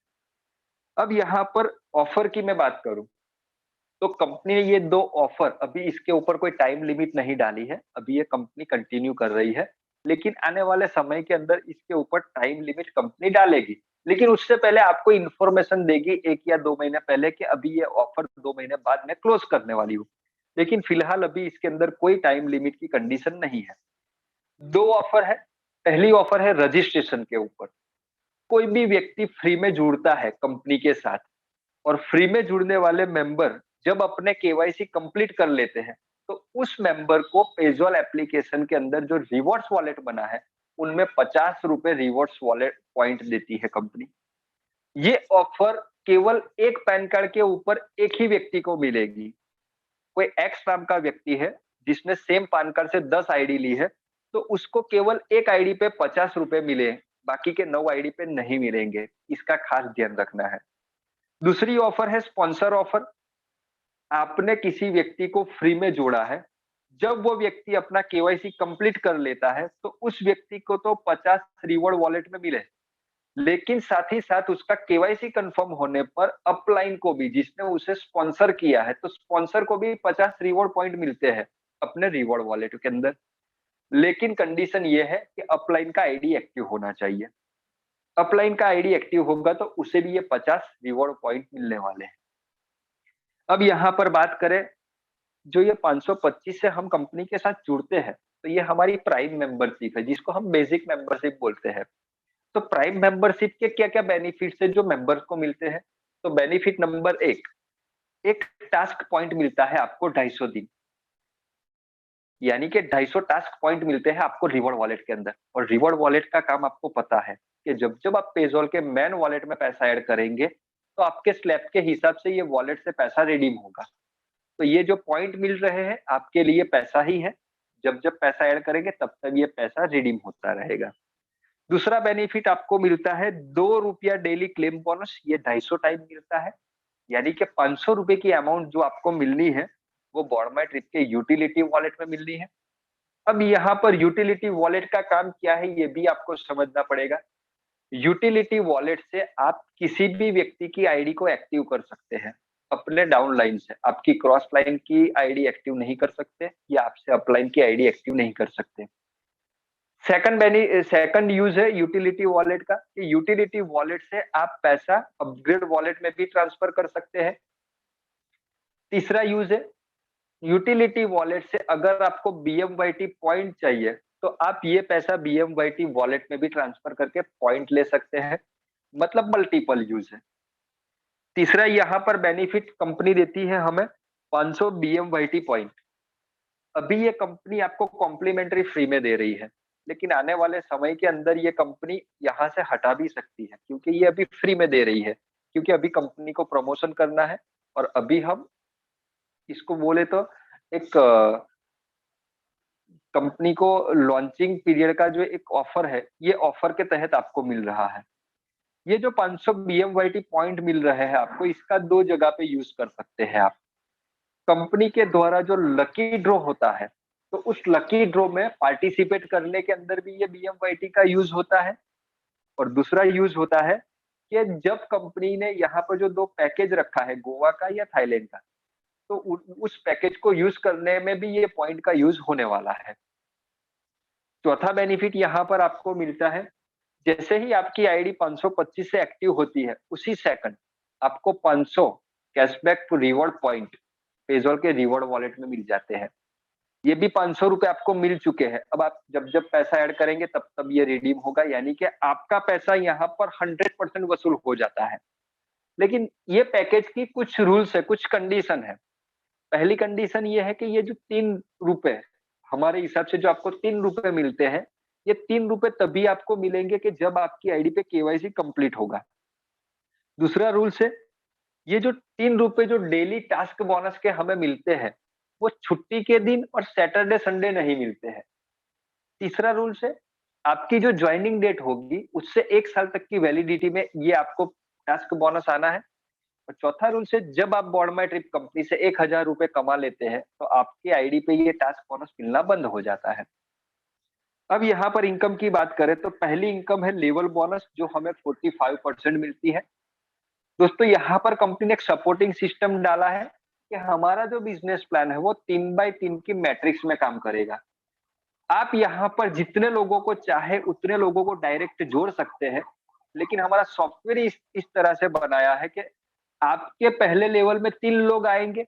अब यहाँ पर ऑफर की मैं बात करूँ, तो कंपनी ने ये 2 ऑफर अभी इसके ऊपर कोई टाइम लिमिट नहीं डाली है, अभी ये कंपनी कंटिन्यू कर रही है। लेकिन आने वाले समय के अंदर इसके ऊपर टाइम लिमिट कंपनी डालेगी। लेकिन उससे पहले आपको इन्फॉर्मेशन देगी 1 या 2 महीने पहले कि अभी ये ऑफर 2 महीने बाद मैं क्लोज करने वाली हूँ। लेकिन फिलहाल अभी इसके अंदर कोई टाइम लिमिट की कंडीशन नहीं है। 2 ऑफर है, पहली ऑफर है रजिस्ट्रेशन के ऊपर। कोई भी व्यक्ति फ्री में जुड़ता है कंपनी के साथ और फ्री में जुड़ने वाले मेंबर जब अपने केवाईसी कंप्लीट कर लेते हैं, तो उस मेंबर को पेज़ॉल एप्लीकेशन के अंदर जो रिवॉर्ड्स वॉलेट बना है, उनमें ₹50 रिवॉर्ड्स वॉलेट पॉइंट देती है कंपनी। ये ऑफर केवल एक पैन कार्ड के ऊपर एक ही व्यक्ति को मिलेगी। कोई एक्स नाम का व्यक्ति है, जिसने सेम पैन कार्ड से 10 आईडी ली है, तो उसको केवल एक आईडी पे ₹50 मिले, बाकी के 9 आईडी पे नहीं मिलेंगे। इसका खास ध्यान रखना है। दूसरी ऑफर है स्पॉन्सर ऑफर। आपने किसी व्यक्ति को फ्री में जोड़ा है, जब वो व्यक्ति अपना केवाईसी कंप्लीट कर लेता है, तो उस व्यक्ति को तो 50 रिवॉर्ड वॉलेट में मिले, लेकिन साथ ही साथ उसका केवाईसी कंफर्म होने पर अपलाइन को भी, जिसने उसे स्पॉन्सर किया है, तो स्पॉन्सर को भी 50 रिवॉर्ड पॉइंट मिलते हैं अपने रिवॉर्ड वॉलेट के अंदर। लेकिन कंडीशन ये है कि अपलाइन का आईडी एक्टिव होना चाहिए। अपलाइन का आईडी एक्टिव होगा तो उसे भी ये 50 रिवॉर्ड पॉइंट मिलने वाले हैं। अब यहाँ पर बात करें, जो ये 525 से हम कंपनी के साथ जुड़ते हैं, तो ये हमारी प्राइम मेंबरशिप है, जिसको हम बेसिक मेंबरशिप बोलते हैं। तो प्राइम मेंबरशिप के क्या-क्या बेनिफिट्स है जो मेंबर्स को मिलते हैं? तो बेनिफिट नंबर 1, एक टास्क पॉइंट मिलता है आपको 250 दिन। यानी कि 250 टास्क पॉइंट मिलते हैं आपको रिवॉर्ड वॉलेट के अंदर, और रिवॉर्ड वॉलेट का काम आपको पता है कि जब-जब आप पेज़ॉल के मेन वॉलेट में पैसा ऐड करेंगे, तो आपके स्लैब के हिसाब से ये वॉलेट से पैसा रिडीम होगा। तो ये जो पॉइंट मिल रहे हैं, आपके लिए पैसा ही है। जब-जब पैसा ऐड करेंगे तब-तब ये पैसा रिडीम होता रहेगा। दूसरा बेनिफिट आपको मिलता है ₹2 डेली क्लेम बोनस, ये 250 टाइम मिलता है। यानी कि ₹500 की अमाउंट जो आपको मिलनी है, वो बॉडमाई ट्रिप के यूटिलिटी वॉलेट में मिलनी है। अब यहाँ पर यूटिलिटी वॉलेट का काम क्या है, ये भी आपको समझना पड़ेगा। यूटिलिटी वॉलेट से आप किसी भी व्यक्ति की आईडी को एक्टिव कर सकते हैं, अपने डाउन लाइन से। आपकी क्रॉस लाइन की आईडी एक्टिव नहीं कर सकते या आपसे अपलाइन की आईडी एक्टिव नहीं कर सकते। सेकंड यूज़ है यूटिलिटी वॉलेट का, कि यूटिलिटी वॉलेट से आप पैसा अपग्रेड वॉलेट में भी ट्रांसफर कर सकते हैं। तीसरा यूज़ है, यूटिलिटी वॉलेट से अगर आपको बीएमवाईटी पॉइंट चाहिए, तो आप ये पैसा बीएमवाईटी वॉलेट में भी ट्रांसफर करके पॉइंट ले सकते हैं। मतलब मल्टीपल यूज़ है। तीसरा यहाँ पर बेनिफिट कंपनी देती है हमें 500 बीएमवाईटी पॉइंट। अभी ये कंपनी आपको कॉम्प्लीमेंट्री फ्री में दे रही है, लेकिन आने वाले समय के अंदर ये कंपनी यहाँ से हटा भी सकती है, क्योंकि ये अभी फ्री में दे रही है। क्योंकि अभी कंपनी को प्रमोशन करना है और अभी हम इसको बोले तो एक कंपनी को लॉन्चिंग पीरियड का जो एक ऑफर है, ये ऑफर के तहत आपको मिल रहा है। ये जो 500 बीएमवाईटी पॉइंट मिल रहे हैं आपको, इसका 2 जगह पे यूज़ कर सकते हैं आप। कंपनी के द्वारा जो लकी ड्रॉ होता है, तो उस लकी ड्रॉ में पार्टिसिपेट करने के अंदर भी ये BMYT का यूज होता है। और दूसरा यूज होता है कि जब कंपनी ने यहाँ पर जो 2 पैकेज रखा है, गोवा का या थाईलैंड का, तो उस पैकेज को यूज करने में भी ये पॉइंट का यूज होने वाला है। चौथा बेनिफिट यहाँ पर आपको मिलता है, जैसे ही आपकी आईडी 525 से एक्टिव होती है, उसी सेकंड आपको 500 कैशबैक रिवॉर्ड पॉइंट पेजॉल के रिवॉर्ड वॉलेट में मिल जाते हैं। ये भी 500 रुपए आपको मिल चुके हैं। अब आप जब जब पैसा ऐड करेंगे तब तब ये रिडीम होगा, यानी कि आपका पैसा यहाँ पर 100% वसूल हो जाता है। लेकिन ये पैकेज की कुछ रूल्स है, कुछ कंडीशन है। पहली कंडीशन ये है कि ये जो 3 रुपए हमारे हिसाब से जो आपको 3 रुपए मिलते हैं, ये 3 रुपए तभी आपको मिलेंगे कि जब आपकी आईडी पे केवाईसी कंप्लीट होगा। दूसरा रूल्स है, ये जो 3 रुपए जो डेली टास्क बोनस के हमें मिलते हैं, वो छुट्टी के दिन और सैटरडे संडे नहीं मिलते हैं। तीसरा रूल्स है, आपकी जो ज्वाइनिंग डेट होगी उससे 1 साल तक की वैलिडिटी में ये आपको टास्क बोनस आना है। और चौथा रूल्स है, जब आप बॉर्ड माई ट्रिप कंपनी से 1000 रुपए कमा लेते हैं, तो आपकी आईडी पे ये टास्क बोनस मिलना बंद हो जाता है। अब यहाँ पर इनकम की बात करें तो पहली इनकम है लेवल बोनस, जो हमें 45% मिलती है। दोस्तों यहाँ पर कंपनी ने एक सपोर्टिंग सिस्टम डाला है कि हमारा जो बिजनेस प्लान है वो 3x3 की मैट्रिक्स में काम करेगा। आप यहाँ पर जितने लोगों को चाहे उतने लोगों को डायरेक्ट जोड़ सकते हैं, लेकिन हमारा सॉफ्टवेयर इस तरह से बनाया है कि आपके पहले लेवल में 3 लोग आएंगे,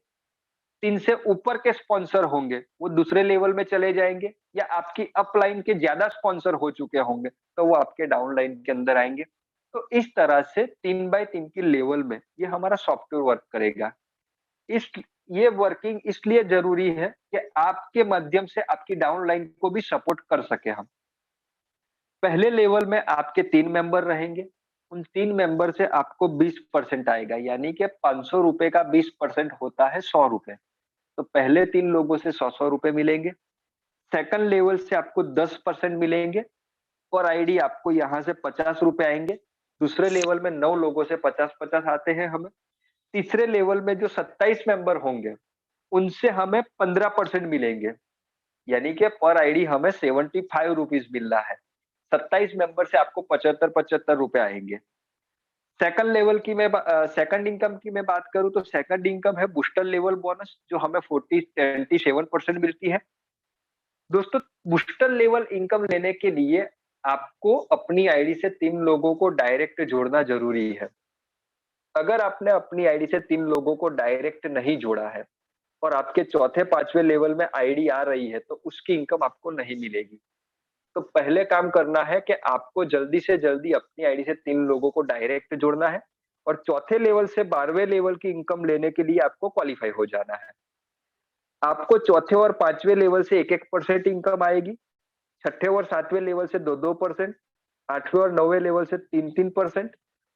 3 से ऊपर के स्पॉन्सर होंगे, वो दूसरे लेवल में चले जाएंगे, या आपकी अपलाइन के ज्यादा स्पॉन्सर हो चुके होंगे, तो वो आपके डाउनलाइन के अंदर आएंगे। तो इस तरह से 3x3 की लेवल में ये हमारा सॉफ्टवेयर वर्क करेगा। इस ये वर्किंग इसलिए जरूरी है कि आपके माध्यम से आपकी डाउनलाइन को भी सपोर्ट कर सके हम। पहले लेवल में आपके 3 मेंबर रहेंगे, उन 3 मेंबर से आपको 20% आएगा, यानी कि 500 रुपए का 20% होता है 100 रुपए। तो पहले 3 लोगों से 100-100 रुपए मिलेंगे। सेकंड लेवल से आपको 10% मिलेंगे, पर आईडी आपको यहाँ से 50 रुपए आएंगे। दूसरे लेवल में 9 लोगों से 50-50 आते हैं हमें। तीसरे लेवल में जो 27 मेंबर होंगे, उनसे हमें 15% मिलेंगे, यानी कि पर आईडी हमें 75 रुपीज मिल रहा है। 27 मेंबर से आपको 75-75 रुपए आएंगे। सेकंड लेवल की मैं सेकंड इनकम की मैं बात करूं तो सेकंड इनकम है बूस्टर लेवल बोनस, जो हमें 27% मिलती है। दोस्तों बूस्टर लेवल इनकम लेने के लिए आपको अपनी आईडी से 3 लोगों को डायरेक्ट जोड़ना जरूरी है। अगर आपने अपनी आईडी से 3 लोगों को डायरेक्ट नहीं जोड़ा है और आपके चौथे पांचवें लेवल में आईडी आ रही है, तो उसकी इनकम आपको नहीं मिलेगी। तो पहले काम करना है कि आपको जल्दी से जल्दी अपनी आईडी से 3 लोगों को डायरेक्ट जोड़ना है, और चौथे लेवल से 12वें लेवल की इनकम लेने के लिए आपको क्वालिफाई हो जाना है। आपको चौथे और पांचवें लेवल से 1-1% इनकम आएगी, छठे और सातवें लेवल से 2-2%, आठवें और नौवें लेवल से 3-3%,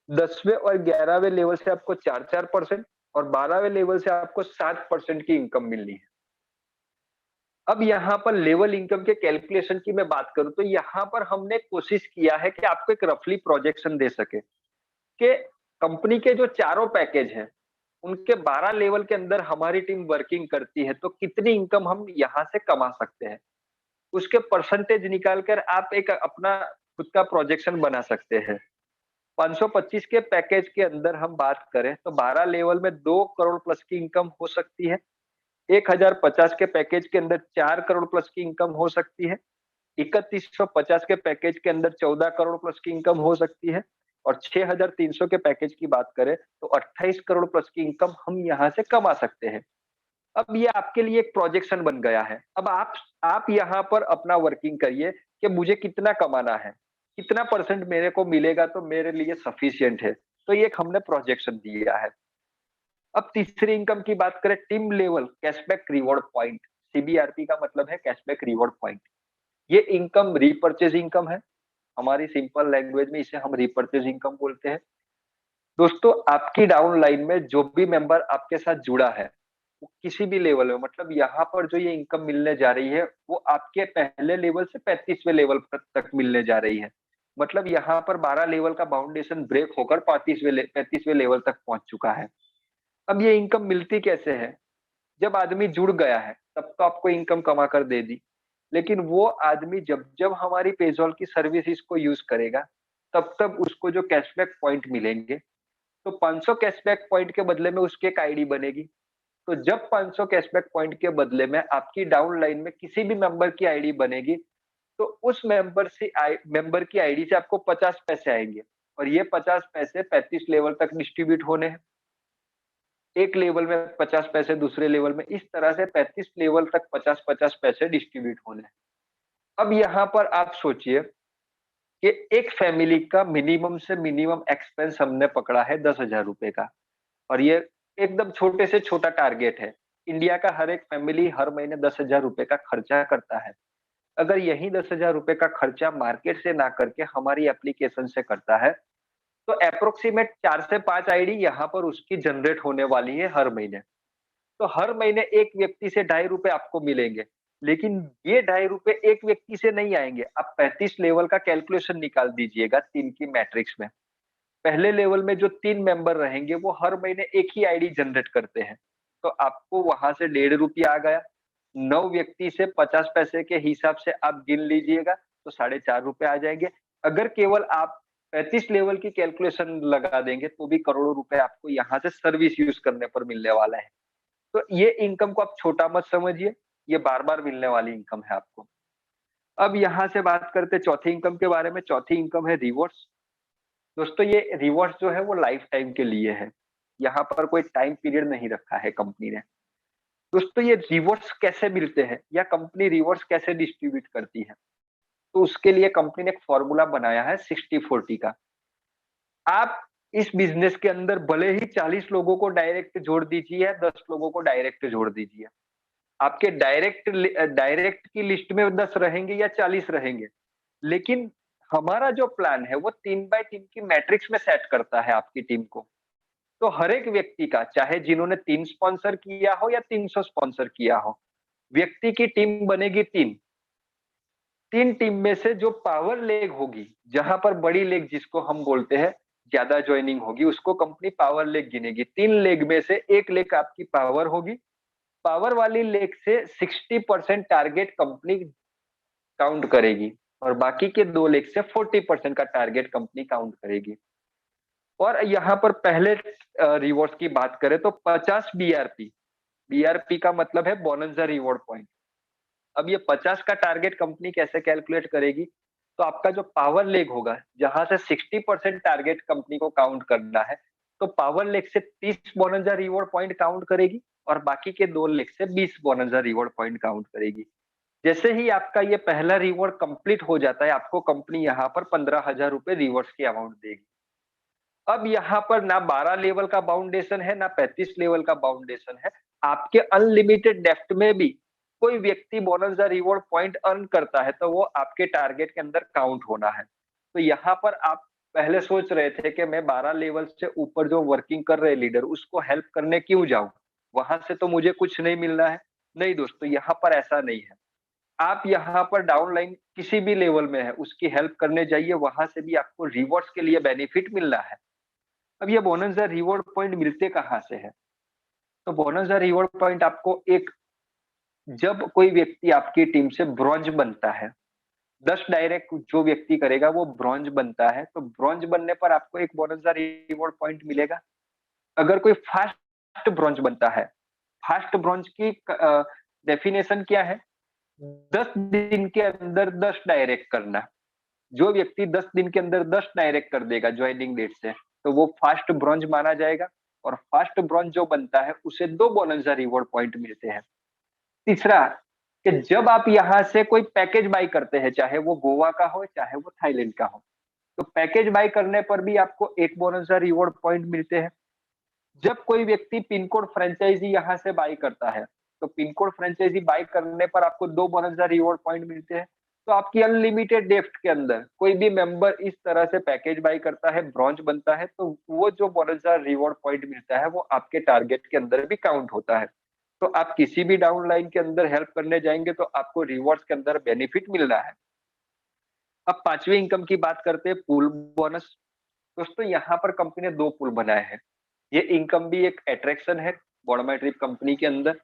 10वें और 11वें लेवल से आपको 4-4%, और 12वें लेवल से आपको 7% की इनकम मिलनी है। अब यहाँ पर लेवल इनकम के कैलकुलेशन की मैं बात करूं तो यहाँ पर हमने कोशिश किया है कि आपको एक रफली प्रोजेक्शन दे सके कि कंपनी के जो चारों पैकेज हैं, उनके 12 लेवल के अंदर हमारी टीम वर्किंग करती है, तो कितनी इनकम हम यहाँ से कमा सकते हैं, उसके परसेंटेज निकाल कर आप एक अपना खुद का प्रोजेक्शन बना सकते हैं। 525 के पैकेज के अंदर हम बात करें तो 12 लेवल में 2 करोड़ प्लस की इनकम हो सकती है। 1050 के पैकेज के अंदर 4 करोड़ प्लस की इनकम हो सकती है। 3150 के पैकेज के अंदर 14 करोड़ प्लस की इनकम हो सकती है। और 6300 के पैकेज की बात करें तो 28 करोड़ प्लस की इनकम हम यहाँ से कमा सकते हैं। अब ये आपके लिए एक प्रोजेक्शन बन गया है। अब आप यहाँ पर अपना वर्किंग करिए कि मुझे कितना कमाना है, कितना परसेंट मेरे को मिलेगा तो मेरे लिए सफिशिएंट है। तो ये एक हमने प्रोजेक्शन दिया है। अब तीसरी इनकम की बात करें, team level cashback reward point, CBRP का मतलब है कैशबैक रिवॉर्ड पॉइंट। ये इनकम रीपर्चेज इनकम है, हमारी सिंपल लैंग्वेज में इसे हम रीपर्चेज इनकम बोलते हैं। दोस्तों आपकी डाउन लाइन में जो भी मेंबर आपके साथ जुड़ा है, वो किसी भी लेवल में, मतलब यहाँ पर जो ये इनकम मिलने जा रही है वो आपके पहले लेवल से 35वें लेवल तक मिलने जा रही है। मतलब यहाँ पर 12 लेवल का बाउंडेशन ब्रेक होकर 35वें लेवल तक पहुंच चुका है। अब ये इनकम मिलती कैसे है? जब आदमी जुड़ गया है तब तो आपको इनकम कमा कर दे दी, लेकिन वो आदमी जब जब हमारी पेजॉल की सर्विसेज को यूज करेगा, तब तब उसको जो कैशबैक पॉइंट मिलेंगे, तो 500 कैशबैक पॉइंट के बदले में उसकी एक आईडी बनेगी। तो जब 500 कैशबैक पॉइंट के बदले में आपकी डाउन लाइन में किसी भी मेंबर की आईडी बनेगी, तो उस मेंबर की आईडी से आपको 50 पैसे आएंगे, और ये 50 पैसे 35 लेवल तक डिस्ट्रीब्यूट होने हैं। एक लेवल में 50 पैसे, दूसरे लेवल में, इस तरह से 35 लेवल तक 50-50 पैसे डिस्ट्रीब्यूट होने हैं। अब यहाँ पर आप सोचिए कि एक फैमिली का मिनिमम से मिनिमम एक्सपेंस हमने पकड़ा है 10,000 रुपए का, और ये एकदम छोटे से छोटा टारगेट है। इंडिया का हर एक फैमिली हर महीने 10,000 रुपए का खर्चा करता है। अगर यही 10,000 रुपए का खर्चा मार्केट से ना करके हमारी एप्लीकेशन से करता है, तो अप्रोक्सीमेट 4 से 5 आईडी यहाँ पर उसकी जनरेट होने वाली है हर महीने। तो हर महीने एक व्यक्ति से ₹2.5 आपको मिलेंगे। लेकिन ये ₹2.5 एक व्यक्ति से नहीं आएँगे। आप 35 लेवल का कैलकुलेशन निकाल दीजिएगा 3 की मैट्रिक्स में। पहले लेवल में जो 3 मेंबर रहेंगे वो हर महीने एक ही आईडी जनरेट करते हैं। तो आपको वहाँ से ₹1.5 आ गया। 9 व्यक्ति से 50 पैसे के हिसाब से आप गिन लीजिएगा, तो ₹4.5 आ जाएँगे। अगर केवल आप 35 लेवल की कैलकुलेशन लगा देंगे तो भी करोड़ों रुपए आपको यहाँ से सर्विस यूज़ करने पर मिलने वाला है। तो ये इनकम को आप छोटा मत समझिए, ये बार-बार मिलने वाली इनकम है आपको। अब यहाँ से बात करते हैं चौथी इनकम के बारे में। चौथी इनकम है रिवॉर्ड्स। दोस्तों, ये रिवॉर्ड्स जो है वो लाइफ टाइम के लिए है। यहाँ पर कोई टाइम पीरियड नहीं रखा है कंपनी ने। दोस्तों, ये रिवॉर्ड्स कैसे मिलते हैं या कंपनी रिवॉर्ड्स कैसे डिस्ट्रीब्यूट करती है? तो उसके लिए कंपनी ने एक फॉर्मूला बनाया है 60-40 का। आप इस बिज़नेस के अंदर भले ही 40 लोगों को डायरेक्ट जोड़ दीजिए या 10 लोगों को डायरेक्ट जोड़ दीजिए। आपके डायरेक्ट की लिस्ट में 10 रहेंगे या 40 रहेंगे। लेकिन हमारा जो प्लान है वो 3 बाय 3 की मैट्रिक्स में सेट करता है आपकी टीम को। तो हर एक व्यक्ति का, चाहे जिन्होंने 3 स्पॉन्सर किया हो या 300 स्पॉन्सर किया हो, व्यक्ति की टीम बनेगी 3। 3 टीम में से जो पावर लेग होगी, जहां पर बड़ी लेग जिसको हम बोलते हैं, ज्यादा ज्वाइनिंग होगी, उसको कंपनी पावर लेग गिनेगी। 3 लेग में से 1 लेग आपकी पावर होगी। पावर वाली लेग से 60% टारगेट कंपनी काउंट करेगी, और बाकी के 2 लेग से 40% का टारगेट कंपनी काउंट करेगी। और यहाँ पर पहले रिवॉर्ड्स की बात करें तो 50 बीआरपी। बीआरपी का मतलब है बोनस रिवॉर्ड पॉइंट। अब ये 50 का टारगेट कंपनी कैसे कैलकुलेट करेगी? तो आपका जो पावर लेग होगा, जहां से 60% टारगेट कंपनी को काउंट करना है, तो पावर लेग से 30 बोनस रिवॉर्ड पॉइंट काउंट करेगी, और बाकी के 2 लेग से 20 बोनस रिवॉर्ड पॉइंट काउंट करेगी। जैसे ही आपका ये पहला रिवॉर्ड कंप्लीट हो जाता है, आपको कंपनी यहाँ पर 15,000 रुपए रिवॉर्ड्स की अमाउंट देगी। अब यहाँ पर ना 12 लेवल का बाउंडेशन है, ना 35 लेवल का बाउंडेशन है। आपके अनलिमिटेड डेप्थ में भी कोई व्यक्ति बोनस या रिवॉर्ड पॉइंट अर्न करता है, तो वो आपके टारगेट के अंदर काउंट होना है। तो यहाँ पर आप पहले सोच रहे थे कि मैं 12 लेवल से ऊपर जो वर्किंग कर रहे लीडर, उसको हेल्प करने क्यों जाऊँ? वहाँ से तो मुझे कुछ नहीं मिल रहा है। नहीं दोस्तों, यहाँ पर ऐसा नहीं है। आप यहाँ पर डाउनलाइन किसी भी लेवल में है, उसकी हेल्प करने जाइए, वहाँ से भी आपको रिवॉर्ड्स के लिए बेनिफिट मिल रहा है। अब ये बोनस या रिवॉर्ड पॉइंट मिलते कहाँ से हैं? तो बोनस या रिवॉर्ड पॉइंट आपको एक, जब कोई व्यक्ति आपकी टीम से ब्रॉन्ज बनता है, 10 डायरेक्ट जो व्यक्ति करेगा वो ब्रॉन्ज बनता है, तो ब्रॉन्ज बनने पर आपको एक बोनस या रिवॉर्ड पॉइंट मिलेगा। अगर कोई फास्ट ब्रॉन्ज बनता है, फास्ट ब्रॉन्ज की डेफिनेशन क्या है? 10 दिन के अंदर 10 डायरेक्ट करना। जो व्यक्ति 10 दिन के अंदर 10 डायरेक्ट कर देगा ज्वाइनिंग डेट से, तो वो फास्ट ब्रॉन्ज माना जाएगा, और फास्ट ब्रॉन्ज जो बनता है उसे 2 बोनस या रिवॉर्ड पॉइंट मिलते हैं। तीसरा, कि जब आप यहाँ से कोई पैकेज बाय करते हैं, चाहे वो गोवा का हो, चाहे वो थाईलैंड का हो, तो पैकेज बाय करने पर भी आपको 1 बोनस या रिवॉर्ड पॉइंट मिलते हैं। जब कोई व्यक्ति पिन कोड फ्रेंचाइजी यहाँ से बाय करता है, तो पिन कोड फ्रेंचाइजी बाय करने पर आपको 2 बोनस या रिवॉर्ड पॉइंट मिलते हैं। तो आपकी अनलिमिटेड डेप्थ के अंदर कोई भी मेंबर इस तरह से पैकेज बाय करता है, ब्रॉन्ज बनता है, तो वो जो बोनस या रिवॉर्ड पॉइंट मिलता है, वो आपके टारगेट के अंदर भी काउंट होता है। तो आप किसी भी डाउन लाइन के अंदर हेल्प करने जाएँगे, तो आपको रिवॉर्ड्स के अंदर बेनिफिट मिल रहा है। अब 5वीं इनकम की बात करते हैं, पूल बोनस। दोस्तों, यहाँ पर कंपनी ने 2 पूल बनाए हैं। ये इनकम भी एक अट्रैक्शन है बॉडमेट्रिक कंपनी के अंदर।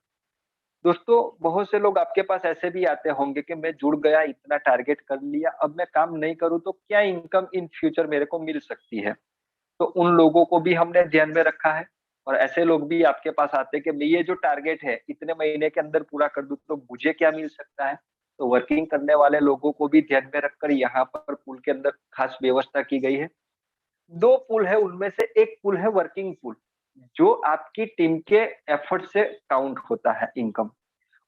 दोस्तों, बहुत से लोग आपके पास ऐसे भी आते होंगे कि मैं जुड़ गया, इतना टारगेट कर लिया, अब मैं काम नहीं करूँ तो क्या इनकम इन फ्यूचर मेरे को मिल सकती है? तो उन लोगों को भी हमने ध्यान में रखा है और ऐसे लोग भी आपके पास आते हैं कि मैं ये जो टारगेट है, इतने महीने के अंदर पूरा कर दूँ तो मुझे क्या मिल सकता है? तो वर्किंग करने वाले लोगों को भी ध्यान में रखकर यहाँ पर पूल के अंदर खास व्यवस्था की गई है। 2 पूल है, उनमें से एक पूल है वर्किंग पूल, जो आपकी टीम के एफर्ट से काउंट होता है इनकम।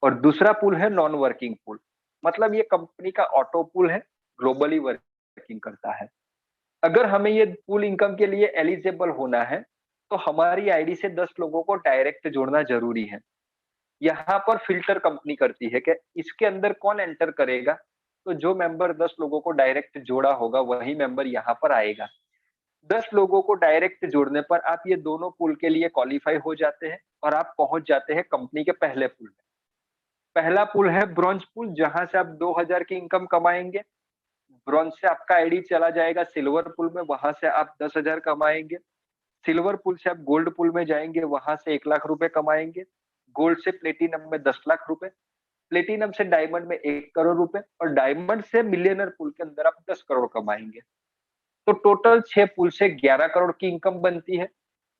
और दूसरा पूल है नॉन वर्किंग पूल, मतलब ये कंपनी का ऑटो पूल है, ग्लोबली वर्किंग करता है। अगर हमें ये पूल इनकम के लिए एलिजिबल होना है, तो हमारी आईडी से 10 लोगों को डायरेक्ट जोड़ना ज़रूरी है। यहाँ पर फ़िल्टर कंपनी करती है कि इसके अंदर कौन एंटर करेगा, तो जो मेंबर 10 लोगों को डायरेक्ट जोड़ा होगा, वही मेंबर यहाँ पर आएगा। 10 लोगों को डायरेक्ट जोड़ने पर आप ये दोनों पूल के लिए क्वालीफाई हो जाते हैं और आप पहुँच जाते हैं कंपनी के पहले पूल में। पहला पूल है ब्रॉन्ज पूल, जहाँ से आप 2000 की इनकम कमाएँगे। ब्रॉन्ज से आपका आईडी चला जाएगा सिल्वर पूल में, वहां से आप 10,000 कमाएंगे। सिल्वर पूल से आप गोल्ड पूल में जाएंगे, वहां से 1 लाख रुपए कमाएंगे। गोल्ड से प्लेटिनम में 10 लाख रुपए, प्लेटिनम से डायमंड में 1 करोड़ रुपए और डायमंड से मिलियनर पूल के अंदर आप 10 करोड़ कमाएंगे। तो टोटल 6 पूल से 11 करोड़ की इनकम बनती है।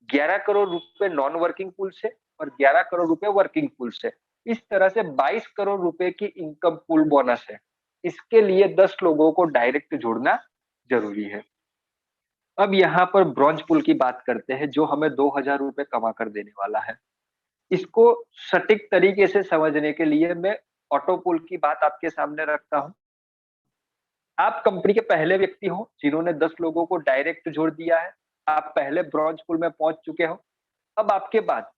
11 करोड़ रुपए नॉन वर्किंग पूल से और 11 करोड़ रुपए वर्किंग पूल से। इस तरह से 22 करोड़ रुपए की इनकम पूल बोनस है। इसके लिए 10 लोगों को डायरेक्ट जोड़ना जरूरी है। अब यहाँ पर ब्रॉन्ज पूल की बात करते हैं, जो हमें 2000 रुपए कमा कर देने वाला है। इसको सटीक तरीके से समझने के लिए मैं ऑटो पूल की बात आपके सामने रखता हूँ। आप कंपनी के पहले व्यक्ति हो जिन्होंने 10 लोगों को डायरेक्ट जोड़ दिया है। आप पहले ब्रॉन्ज पूल में पहुंच चुके हो। अब आपके बाद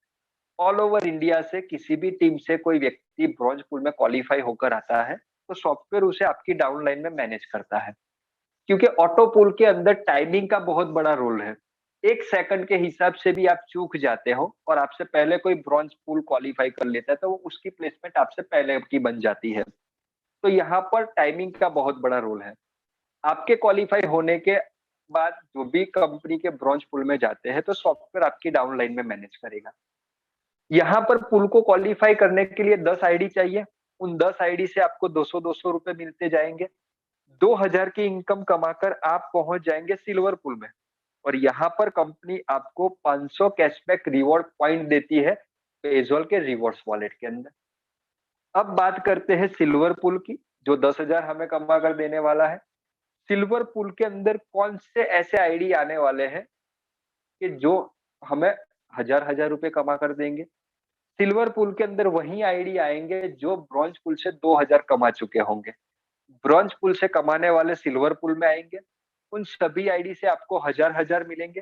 ऑल ओवर इंडिया से किसी भी टीम से कोई व्यक्ति ब्रॉन्ज पूल में क्वालीफाई होकर आता है, तो सॉफ्टवेयर उसे आपकी डाउनलाइन में मैनेज करता है। क्योंकि ऑटो पूल के अंदर टाइमिंग का बहुत बड़ा रोल है। 1 सेकंड के हिसाब से भी आप चूक जाते हो और आपसे पहले कोई ब्रॉन्ज पूल क्वालीफाई कर लेता है, तो वो उसकी प्लेसमेंट आपसे पहले की बन जाती है। तो यहाँ पर टाइमिंग का बहुत बड़ा रोल है। आपके क्वालीफाई होने के बाद जो भी कंपनी के ब्रॉन्ज पूल में जाते हैं, तो सॉफ्टवेयर आपकी डाउनलाइन में मैनेज करेगा। यहाँ पर पूल को क्वालीफाई करने के लिए 10 आईडी चाहिए। उन 10 आईडी से आपको 200-200 रुपए मिलते जाएंगे। 2000 की इनकम कमाकर आप पहुंच जाएंगे सिल्वर पूल में और यहाँ पर कंपनी आपको 500 कैशबैक रिवॉर्ड पॉइंट देती है पेजॉल के रिवॉर्ड्स वॉलेट के अंदर। अब बात करते हैं सिल्वर पूल की, जो 10,000 हमें कमा कर देने वाला है। सिल्वर पूल के अंदर कौन से ऐसे आईडी आने वाले हैं कि जो हमें हजार-हजार रुपए कमा कर देंगे? सिल्वर पूल के अंदर वही आईडी आएंगे जो ब्रॉन्ज पूल से 2000 कमा चुके होंगे। ब्रॉन्ज पूल से कमाने वाले सिल्वर पूल में आएंगे। उन सभी आईडी से आपको हजार-हजार मिलेंगे।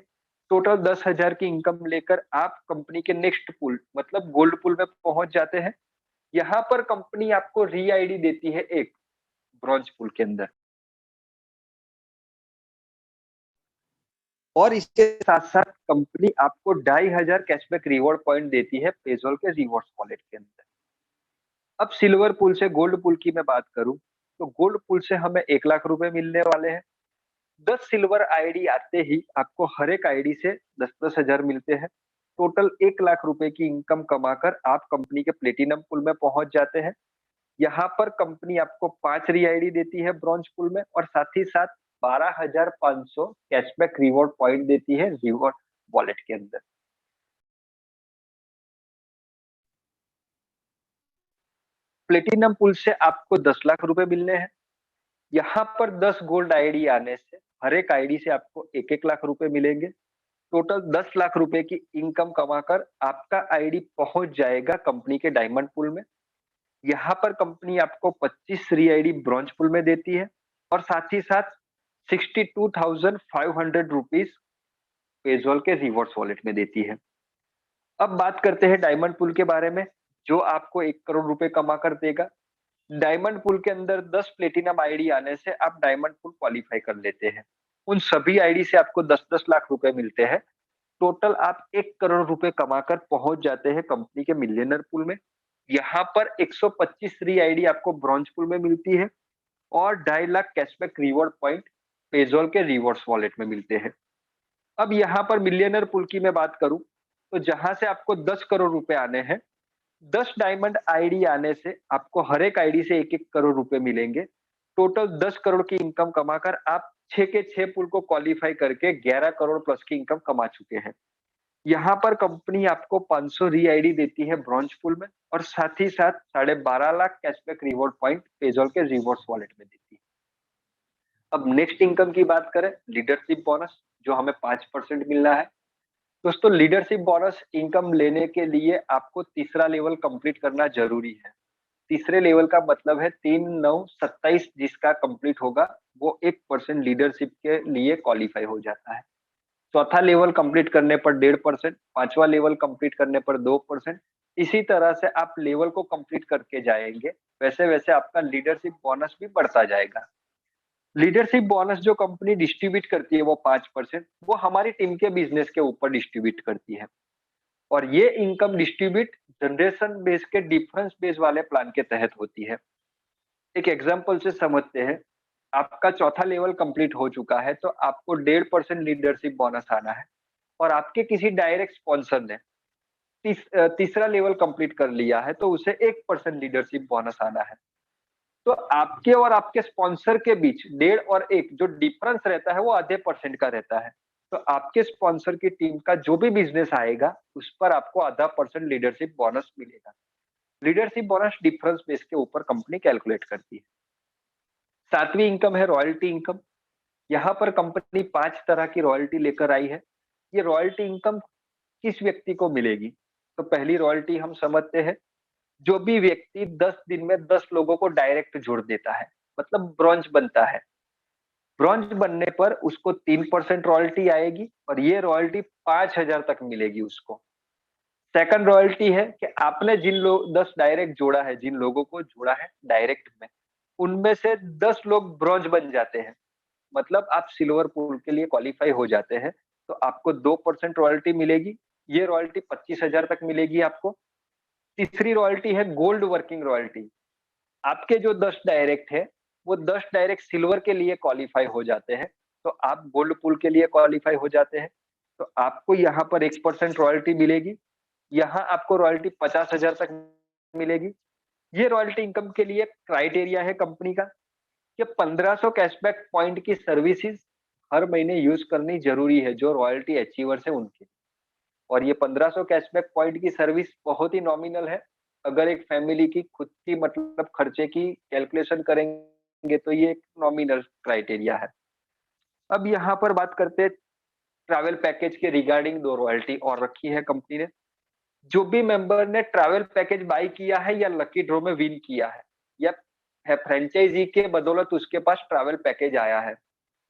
टोटल 10,000 की इनकम लेकर आप कंपनी के नेक्स्ट पूल मतलब गोल्ड पूल में पहुंच जाते हैं। यहाँ पर कंपनी आपको री आईडी देती है एक ब्रॉन्ज पूल के अंदर और इसके साथ-साथ कंपनी आपको 2500 कैशबैक रिवॉर्ड पॉइंट देती है पेज़ॉल के रिवॉर्ड्स वॉलेट के अंदर। अब सिल्वर पूल से गोल्ड पूल की मैं बात करूँ, तो गोल्ड पूल से हमें 1 लाख रुपए मिलने वाले हैं। 10 सिल्वर आईडी आते ही आपको हर एक आईडी से 10-10 हजार मिलते हैं। टोटल 1 लाख रुपए की इनकम कमाकर आप कंपनी के प्लेटिनम पूल में पहुंच जाते हैं। यहाँ पर कंपनी आपको 5 री आईडी देती है ब्रॉन्ज पूल में और साथ ही साथ 12,500 कैशबैक रिवॉर्ड पॉइंट देती है रिवॉर्ड वॉलेट के अंदर। प्लेटिनम पूल से आपको 10 लाख रुपए मिलने हैं। यहाँ पर 10 गोल्ड आईडी आने से हर एक आईडी से आपको 1-1 लाख रुपए मिलेंगे। टोटल 10 लाख रुपए की इनकम कमाकर आपका आईडी पहुंच जाएगा कंपनी के डायमंड पूल में। यहाँ पर कंपनी आपको 25 री आईडी ब्रॉन्ज पूल में देती है और साथ ही साथ 62,500 रुपीस पेजॉल के रिवॉर्ड्स वॉलेट में देती है। अब बात करते हैं डायमंड पूल के बारे में, जो आपको 1 करोड़ रुपए कमा कर देगा। डायमंड पूल के अंदर 10 प्लेटिनम आईडी आने से आप डायमंड पूल क्वालीफाई कर लेते हैं। उन सभी आईडी से आपको 10-10 लाख रुपए मिलते हैं। टोटल आप 1 करोड़ रुपए कमाकर पहुंच जाते हैं कंपनी के मिलियनर पूल में। यहाँ पर 125 री आईडी आपको ब्रॉन्ज पूल में मिलती है और 2.5 लाख कैशबैक रिवॉर्ड पॉइंट पेजॉल के रिवॉर्ड्स वॉलेट में मिलते हैं। अब यहाँ पर मिलियनर पूल की मैं बात करूं, तो जहां से आपको 10 करोड़ रुपए आने हैं, 10 डायमंड आईडी आने से आपको हर एक आईडी से 1-1 करोड़ रुपए मिलेंगे। टोटल 10 करोड़ की इनकम कमाकर आप 6 के 6 पूल को क्वालीफाई करके 11 करोड़ प्लस की इनकम कमा चुके हैं। यहाँ पर कंपनी आपको 500 री-आईडी देती है ब्रॉन्ज पूल में और साथ ही साथ 12.5 लाख कैशबैक रिवॉर्ड पॉइंट पेज़ॉल के रिवॉर्ड्स वॉलेट में देती है। अब नेक्स्ट इनकम की बात करें, लीडरशिप बोनस जो हमें 5% मिल रहा है। दोस्तों लीडरशिप बोनस इनकम लेने के लिए आपको तीसरा लेवल कंप्लीट करना ज़रूरी है। तीसरे लेवल का मतलब है 3, 9, 27 जिसका कंप्लीट होगा, वो 1% लीडरशिप के लिए क्वालीफाई हो जाता है। चौथा लेवल कंप्लीट करने पर 1.5%, पांचवा लेवल कंप्लीट करने पर 2%। इसी तरह से आप लेवल को कंप्लीट करके जाएंगे, वैसे-वैसे आपका लीडरशिप बोनस भी बढ़ता जाएगा। लीडरशिप बोनस जो कंपनी डिस्ट्रीब्यूट करती है वो 5%, वो हमारी टीम के बिजनेस के ऊपर डिस्ट्रीब्यूट करती है और ये इनकम डिस्ट्रीब्यूट जनरेशन बेस के डिफरेंस बेस वाले प्लान के तहत होती है। एक एग्जांपल से समझते हैं, आपका चौथा लेवल कंप्लीट हो चुका है तो आपको 1.5% लीडरशिप बोनस आना है और आपके किसी डायरेक्ट स्पॉन्सर ने तीसरा लेवल कंप्लीट कर लिया है तो उसे 1% लीडरशिप बोनस आना है। तो आपके और आपके स्पॉन्सर के बीच 1.5 और 1 जो डिफरेंस रहता है वो आधे परसेंट का रहता है। तो आपके स्पॉन्सर की टीम का जो भी बिज़नेस आएगा, उस पर आपको आधा परसेंट लीडरशिप बोनस मिलेगा। लीडरशिप बोनस डिफरेंस बेस के ऊपर कंपनी कैलकुलेट करती है। सातवीं इनकम है रॉयल्टी इनकम। यहाँ पर कंपनी 5 तरह की रॉयल्टी लेकर आई है। ये रॉयल्टी इनकम किस व्यक्ति को मिलेगी? तो पहली रॉयल्टी हम समझते हैं, जो भी व्यक्ति 10 दिन में 10 लोगों को डायरेक्ट जोड़ देता है, मतलब ब्रोंज बनता है। ब्रोंज बनने पर उसको 3% रॉयल्टी आएगी और ये रॉयल्टी 5,000 तक मिलेगी उसको। सेकंड रॉयल्टी है कि आपने जिन लोग 10 डायरेक्ट जोड़ा है, जिन लोगों को जोड़ा है डायरेक्ट में, उनमें से 10 लोग ब्रोंज बन जाते हैं। मतलब आप सिल्वर पूल के लिए क्वालीफाई हो जाते हैं, तो आपको 2% रॉयल्टी मिलेगी। ये रॉयल्टी 25,000 तक मिलेगी आपको। तीसरी रॉयल्टी है गोल्ड वर्किंग रॉयल्टी। आपके जो 10 डायरेक्ट है, वो 10 डायरेक्ट सिल्वर के लिए क्वालीफाई हो जाते हैं, तो आप गोल्ड पूल के लिए क्वालीफाई हो जाते हैं। तो आपको यहाँ पर 1% रॉयल्टी मिलेगी। यहाँ आपको रॉयल्टी 50,000 तक मिलेगी। ये रॉयल्टी इनकम के लिए क्राइटेरिया है कंपनी का कि 1500 कैशबैक पॉइंट की सर्विसेज हर महीने यूज़ करनी ज़रूरी है, जो रॉयल्टी अचीवर्स है उनके। और ये 1500 कैशबैक पॉइंट की सर्विस बहुत ही नॉमिनल है। अगर एक फैमिली की खुद की मतलब खर्चे की कैलकुलेशन करेंगे तो ये एक नॉमिनल क्राइटेरिया है। अब यहाँ पर बात करते हैं ट्रैवल पैकेज के रिगार्डिंग 2 रॉयल्टी और रखी है कंपनी ने। जो भी मेंबर ने ट्रैवल पैकेज बाय किया है या लकी ड्रॉ में विन किया है या फ्रेंचाइजी के बदौलत उसके पास ट्रैवल पैकेज आया है,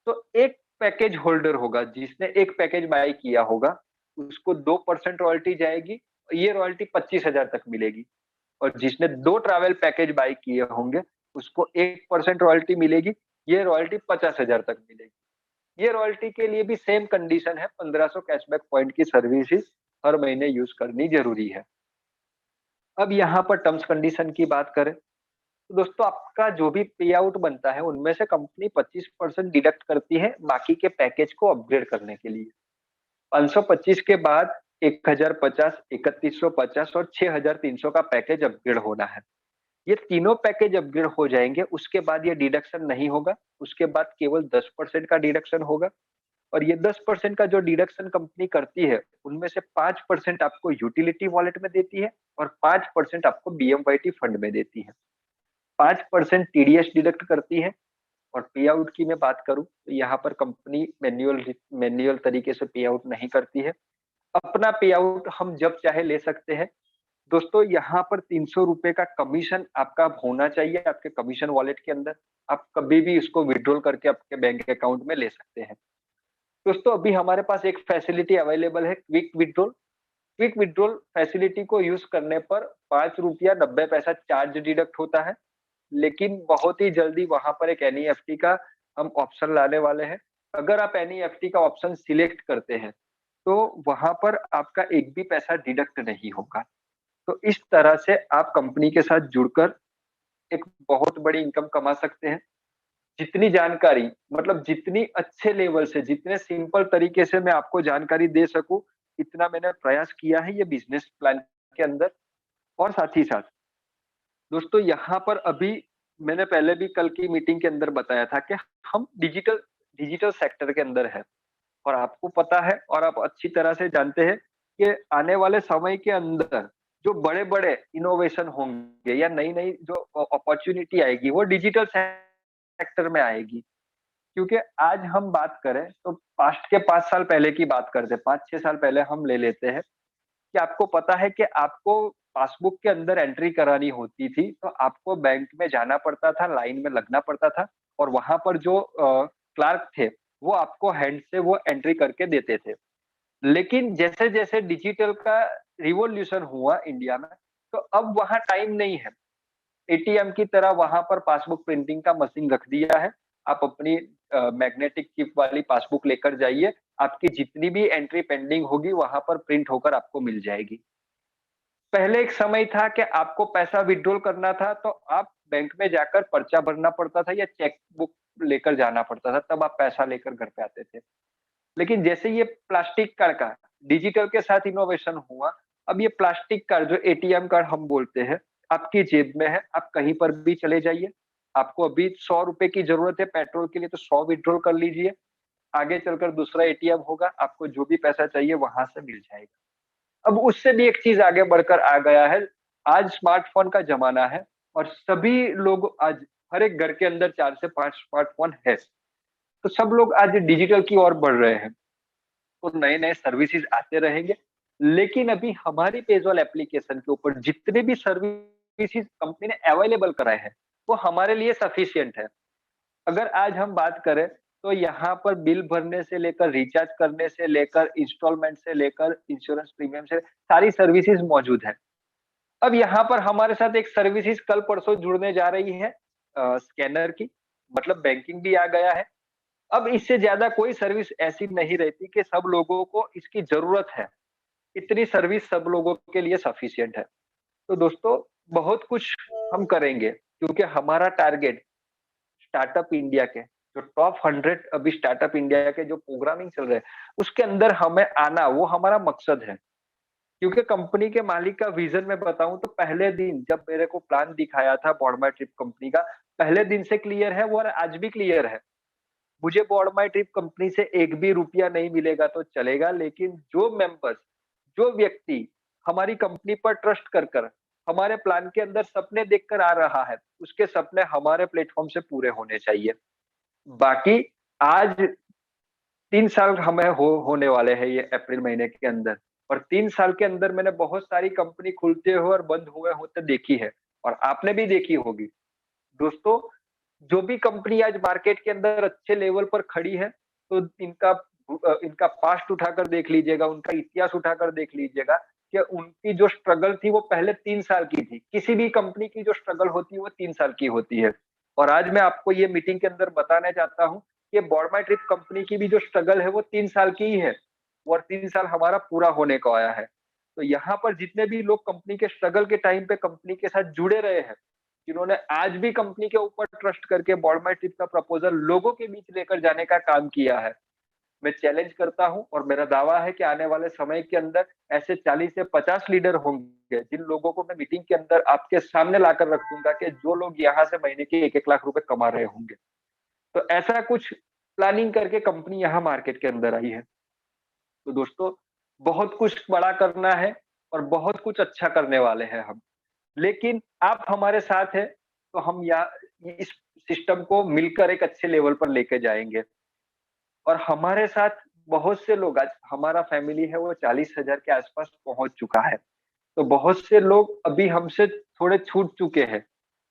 तो एक पैकेज होल्डर होगा जिसने एक पैकेज बाय किया होगा, उसको 2% रॉयल्टी जाएगी। ये रॉयल्टी 25,000 तक मिलेगी और जिसने 2 ट्रैवल पैकेज बाय किए होंगे, उसको 1% रॉयल्टी मिलेगी। ये रॉयल्टी 50,000 तक मिलेगी। ये रॉयल्टी के लिए भी सेम कंडीशन है, 1500 कैशबैक पॉइंट की सर्विसेज हर महीने यूज़ करनी ज़रूरी है। अब यहाँ पर टर्म्स कंडीशन की बात करें, तो दोस्तों आपका जो भी पे आउट बनता है, उनमें से कंपनी 25% डिडक्ट करती है बाकी के पैकेज को अपग्रेड करने के लिए। 525 के बाद 1050, 3150 और 6300 का पैकेज अपग्रेड होना है। ये तीनों पैकेज अपग्रेड हो जाएँगे, उसके बाद ये डिडक्शन नहीं होगा, उसके बाद केवल 10% का डिडक्शन होगा और ये 10% का जो डिडक्शन कंपनी करती है, उनमें से 5% आपको यूटिलिटी वॉलेट में देती है और 5% आपको बीएमवाईटी फंड में देती है। 5% टीडीएस डिडक्ट करती है और पे आउट की मैं बात करूँ, तो यहाँ पर कंपनी मैन्युअल तरीके से पे आउट नहीं करती है। अपना पे आउट हम जब चाहे ले सकते हैं। दोस्तों यहाँ पर ₹300 का कमीशन आपका होना चाहिए आपके कमीशन वॉलेट के अंदर। आप कभी भी इसको विथड्रॉल करके आपके बैंक अकाउंट में ले सकते हैं। दोस्तों अभी हमारे पास एक फैसिलिटी अवेलेबल है quick withdrawal. Quick withdrawal facility को यूज़ करने पर ₹5.90 चार्ज डिडक्ट होता है। लेकिन बहुत ही जल्दी वहाँ पर एक एनईएफटी का हम ऑप्शन लाने वाले हैं। अगर आप एनईएफटी का ऑप्शन सिलेक्ट करते हैं, तो वहाँ पर आपका एक भी पैसा डिडक्ट नहीं होगा। तो इस तरह से आप कंपनी के साथ जुड़कर एक बहुत बड़ी इनकम कमा सकते हैं। जितनी जानकारी मतलब जितनी अच्छे लेवल से, जितने सिंपल तरीके से मैं आपको जानकारी दे सकूँ, इतना मैंने प्रयास किया है ये बिज़नेस प्लान के अंदर। और साथ ही साथ दोस्तों यहाँ पर अभी मैंने पहले भी कल की मीटिंग के अंदर बताया था कि हम डिजिटल डिजिटल सेक्टर के अंदर है, और आपको पता है और आप अच्छी तरह से जानते हैं कि आने वाले समय के अंदर जो बड़े-बड़े इनोवेशन होंगे या नई-नई जो अपॉर्च्युनिटी आएगी वो डिजिटल सेक्टर में आएगी। क्योंकि आज हम बात करें तो पास्ट के 5 साल पहले की बात करते हैं, 5-6 साल पहले हम ले लेते हैं कि आपको पता है कि आपको पासबुक के अंदर एंट्री करानी होती थी, तो आपको बैंक में जाना पड़ता था, लाइन में लगना पड़ता था, और वहाँ पर जो क्लार्क थे, वो आपको हैंड से वो एंट्री करके देते थे। लेकिन जैसे-जैसे डिजिटल का रिवॉल्यूशन हुआ इंडिया में, तो अब वहाँ टाइम नहीं है। एटीएम की तरह वहाँ पर पासबुक प्रिंटिंग का मशीन रख दिया है। आप अपनी मैग्नेटिक चिप वाली पासबुक लेकर जाइए, आपकी जितनी भी एंट्री पेंडिंग होगी वहाँ पर प्रिंट होकर आपको मिल जाएगी। पहले एक समय था कि आपको पैसा विथड्रॉल करना था तो आप बैंक में जाकर पर्चा भरना पड़ता था या चेक बुक लेकर जाना पड़ता था, तब आप पैसा लेकर घर पे आते थे। लेकिन जैसे ये प्लास्टिक कार्ड का डिजिटल के साथ इनोवेशन हुआ, अब ये प्लास्टिक कार्ड जो एटीएम कार्ड हम बोलते हैं, आपकी जेब में है, आप कहीं पर भी चले जाइए। आपको अभी ₹100 की ज़रूरत है पेट्रोल के लिए तो 100 विथड्रॉल कर लीजिए। आगे चलकर दूसरा एटीएम होगा, आपको जो भी पैसा चाहिए वहाँ से मिल जाएगा। अब उससे भी एक चीज़ आगे बढ़कर आ गया है, आज स्मार्टफ़ोन का ज़माना है और सभी लोग आज हर एक घर के अंदर 4 से 5 स्मार्टफ़ोन है। तो सब लोग आज डिजिटल की ओर बढ़ रहे हैं। तो नए-नए सर्विसेज़ आते रहेंगे। लेकिन अभी हमारी पेज़ॉल एप्लीकेशन के ऊपर जितने भी सर्विसेज़ कंपनी ने अवेलेबल कराए हैं, वो हमारे लिए सफिशिएंट है। अगर आज हम बात करें, तो यहाँ पर बिल भरने से लेकर रिचार्ज करने से लेकर इंस्टॉलमेंट से लेकर इंश्योरेंस प्रीमियम से सारी सर्विसेज़ मौजूद है। अब यहाँ पर हमारे साथ एक सर्विसेज़ कल-परसों जुड़ने जा रही है स्कैनर की, मतलब बैंकिंग भी आ गया है। अब इससे ज़्यादा कोई सर्विस ऐसी नहीं रहती कि सब लोगों को इसकी ज़रूरत है। इतनी सर्विस सब लोगों के लिए सफिशिएंट है। तो दोस्तों बहुत कुछ हम करेंगे क्योंकि हमारा टारगेट स्टार्टअप इंडिया के जो टॉप 100 अभी स्टार्टअप इंडिया के जो प्रोग्रामिंग चल रहे हैं, उसके अंदर हमें आना वो हमारा मकसद है। क्योंकि कंपनी के मालिक का विज़न मैं बताऊँ तो पहले दिन जब मेरे को प्लान दिखाया था बॉर्ड माय ट्रिप कंपनी का, पहले दिन से क्लियर है वो और आज भी क्लियर है। मुझे बॉर्ड माय ट्रिप कंपनी से एक भी रुपया नहीं मिलेगा तो चलेगा, लेकिन जो मेंबर्स, जो व्यक्ति हमारी कंपनी पर ट्रस्ट कर हमारे प्लान के अंदर सपने देखकर आ रहा है, उसके सपने हमारे प्लेटफ़ॉर्म से पूरे होने चाहिए। बाकी आज 3 साल हमें होने वाले हैं ये अप्रैल महीने के अंदर, और 3 साल के अंदर मैंने बहुत सारी कंपनी खुलते हुए और बंद हुए होते देखी है, और आपने भी देखी होगी। दोस्तों, जो भी कंपनी आज मार्केट के अंदर अच्छे लेवल पर खड़ी है, तो इनका पास्ट उठाकर देख लीजिएगा, उनका इतिहास उठाकर देख लीजिएगा कि उनकी जो स्ट्रगल थी वो पहले 3 साल की थी। किसी भी कंपनी की जो स्ट्रगल होती है वो 3 साल की होती है। और आज मैं आपको ये मीटिंग के अंदर बताना चाहता हूँ कि बॉर्ड माय ट्रिप कंपनी की भी जो स्ट्रगल है वो 3 साल की ही है, और 3 साल हमारा पूरा होने को आया है। तो यहाँ पर जितने भी लोग कंपनी के स्ट्रगल के टाइम पे कंपनी के साथ जुड़े रहे हैं, जिन्होंने आज भी कंपनी के ऊपर ट्रस्ट करके बॉर्ड माय ट्रिप का प्रपोज़ल लोगों के बीच लेकर जाने का काम किया है। मैं चैलेंज करता हूँ और मेरा दावा है कि आने वाले समय के अंदर ऐसे 40 से 50 लीडर होंगे, जिन लोगों को मैं मीटिंग के अंदर आपके सामने लाकर रख दूँगा कि जो लोग यहाँ से महीने के 1-1 लाख रुपए कमा रहे होंगे। तो ऐसा कुछ प्लानिंग करके कंपनी यहाँ मार्केट के अंदर आई है। तो दोस्तों, बहुत कुछ बड़ा करना है और बहुत कुछ अच्छा करने वाले हैं हम। लेकिन आप हमारे साथ हैं, तो हम या इस सिस्टम को मिलकर एक अच्छे लेवल पर लेके जाएँगे। और हमारे साथ बहुत से लोग, आज हमारा फैमिली है वो 40,000 के आस-पास पहुँच चुका है। तो बहुत से लोग अभी हमसे थोड़े छूट चुके हैं।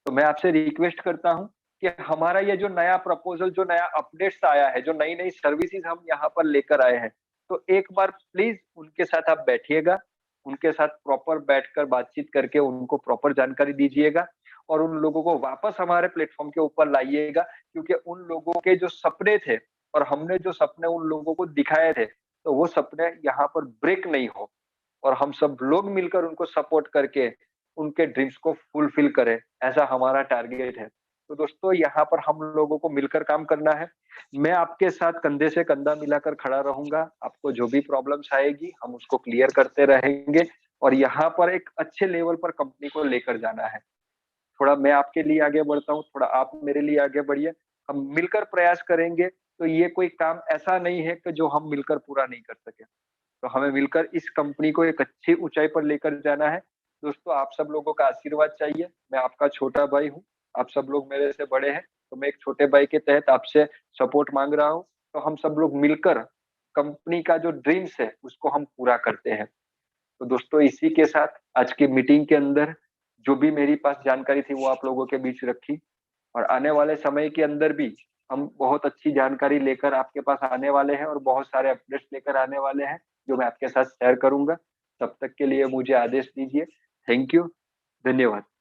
तो मैं आपसे रिक्वेस्ट करता हूँ कि हमारा ये जो नया प्रपोज़ल, जो नया अपडेट्स आया है, जो नई-नई सर्विसेज़ हम यहाँ पर लेकर आए हैं, तो एक बार प्लीज़ उनके साथ आप बैठिएगा, उनके साथ प्रॉपर बैठकर बातचीत करके उनको प्रॉपर जानकारी दीजिएगा और उन लोगों को वापस हमारे प्लेटफ़ॉर्म के ऊपर लाइएगा, क्योंकि उन लोगों के जो सपने थे और हमने जो सपने उन लोगों को दिखाए थे, तो वो सपने यहाँ पर ब्रेक नहीं हो, और हम सब लोग मिलकर उनको सपोर्ट करके उनके ड्रीम्स को फुलफिल करें, ऐसा हमारा टारगेट है। तो दोस्तों, यहाँ पर हम लोगों को मिलकर काम करना है। मैं आपके साथ कंधे से कंधा मिलाकर खड़ा रहूँगा। आपको जो भी प्रॉब्लम्स आएगी, हम उसको क्लियर करते रहेंगे और यहाँ पर एक अच्छे लेवल पर कंपनी को लेकर जाना है। थोड़ा मैं आपके लिए आगे बढ़ता हूँ, थोड़ा आप मेरे लिए आगे बढ़िए। हम मिलकर प्रयास करेंगे, तो ये कोई काम ऐसा नहीं है कि जो हम मिलकर पूरा नहीं कर सकें। तो हमें मिलकर इस कंपनी को एक अच्छी ऊँचाई पर लेकर जाना है। दोस्तों, आप सब लोगों का आशीर्वाद चाहिए। मैं आपका छोटा भाई हूँ, आप सब लोग मेरे से बड़े हैं, तो मैं एक छोटे भाई के तहत आपसे सपोर्ट माँग रहा हूँ। तो हम सब लोग मिलकर कंपनी का जो ड्रीम्स है, उसको हम पूरा करते हैं। तो दोस्तों, इसी के साथ आज की मीटिंग के अंदर जो भी मेरे पास जानकारी थी, वो आप लोगों के बीच रखी, और आने वाले समय के अंदर भी हम बहुत अच्छी जानकारी लेकर आपके पास आने वाले हैं और बहुत सारे अपडेट्स लेकर आने वाले हैं, जो मैं आपके साथ शेयर करूँगा। तब तक के लिए मुझे आदेश दीजिए। Thank you. धन्यवाद।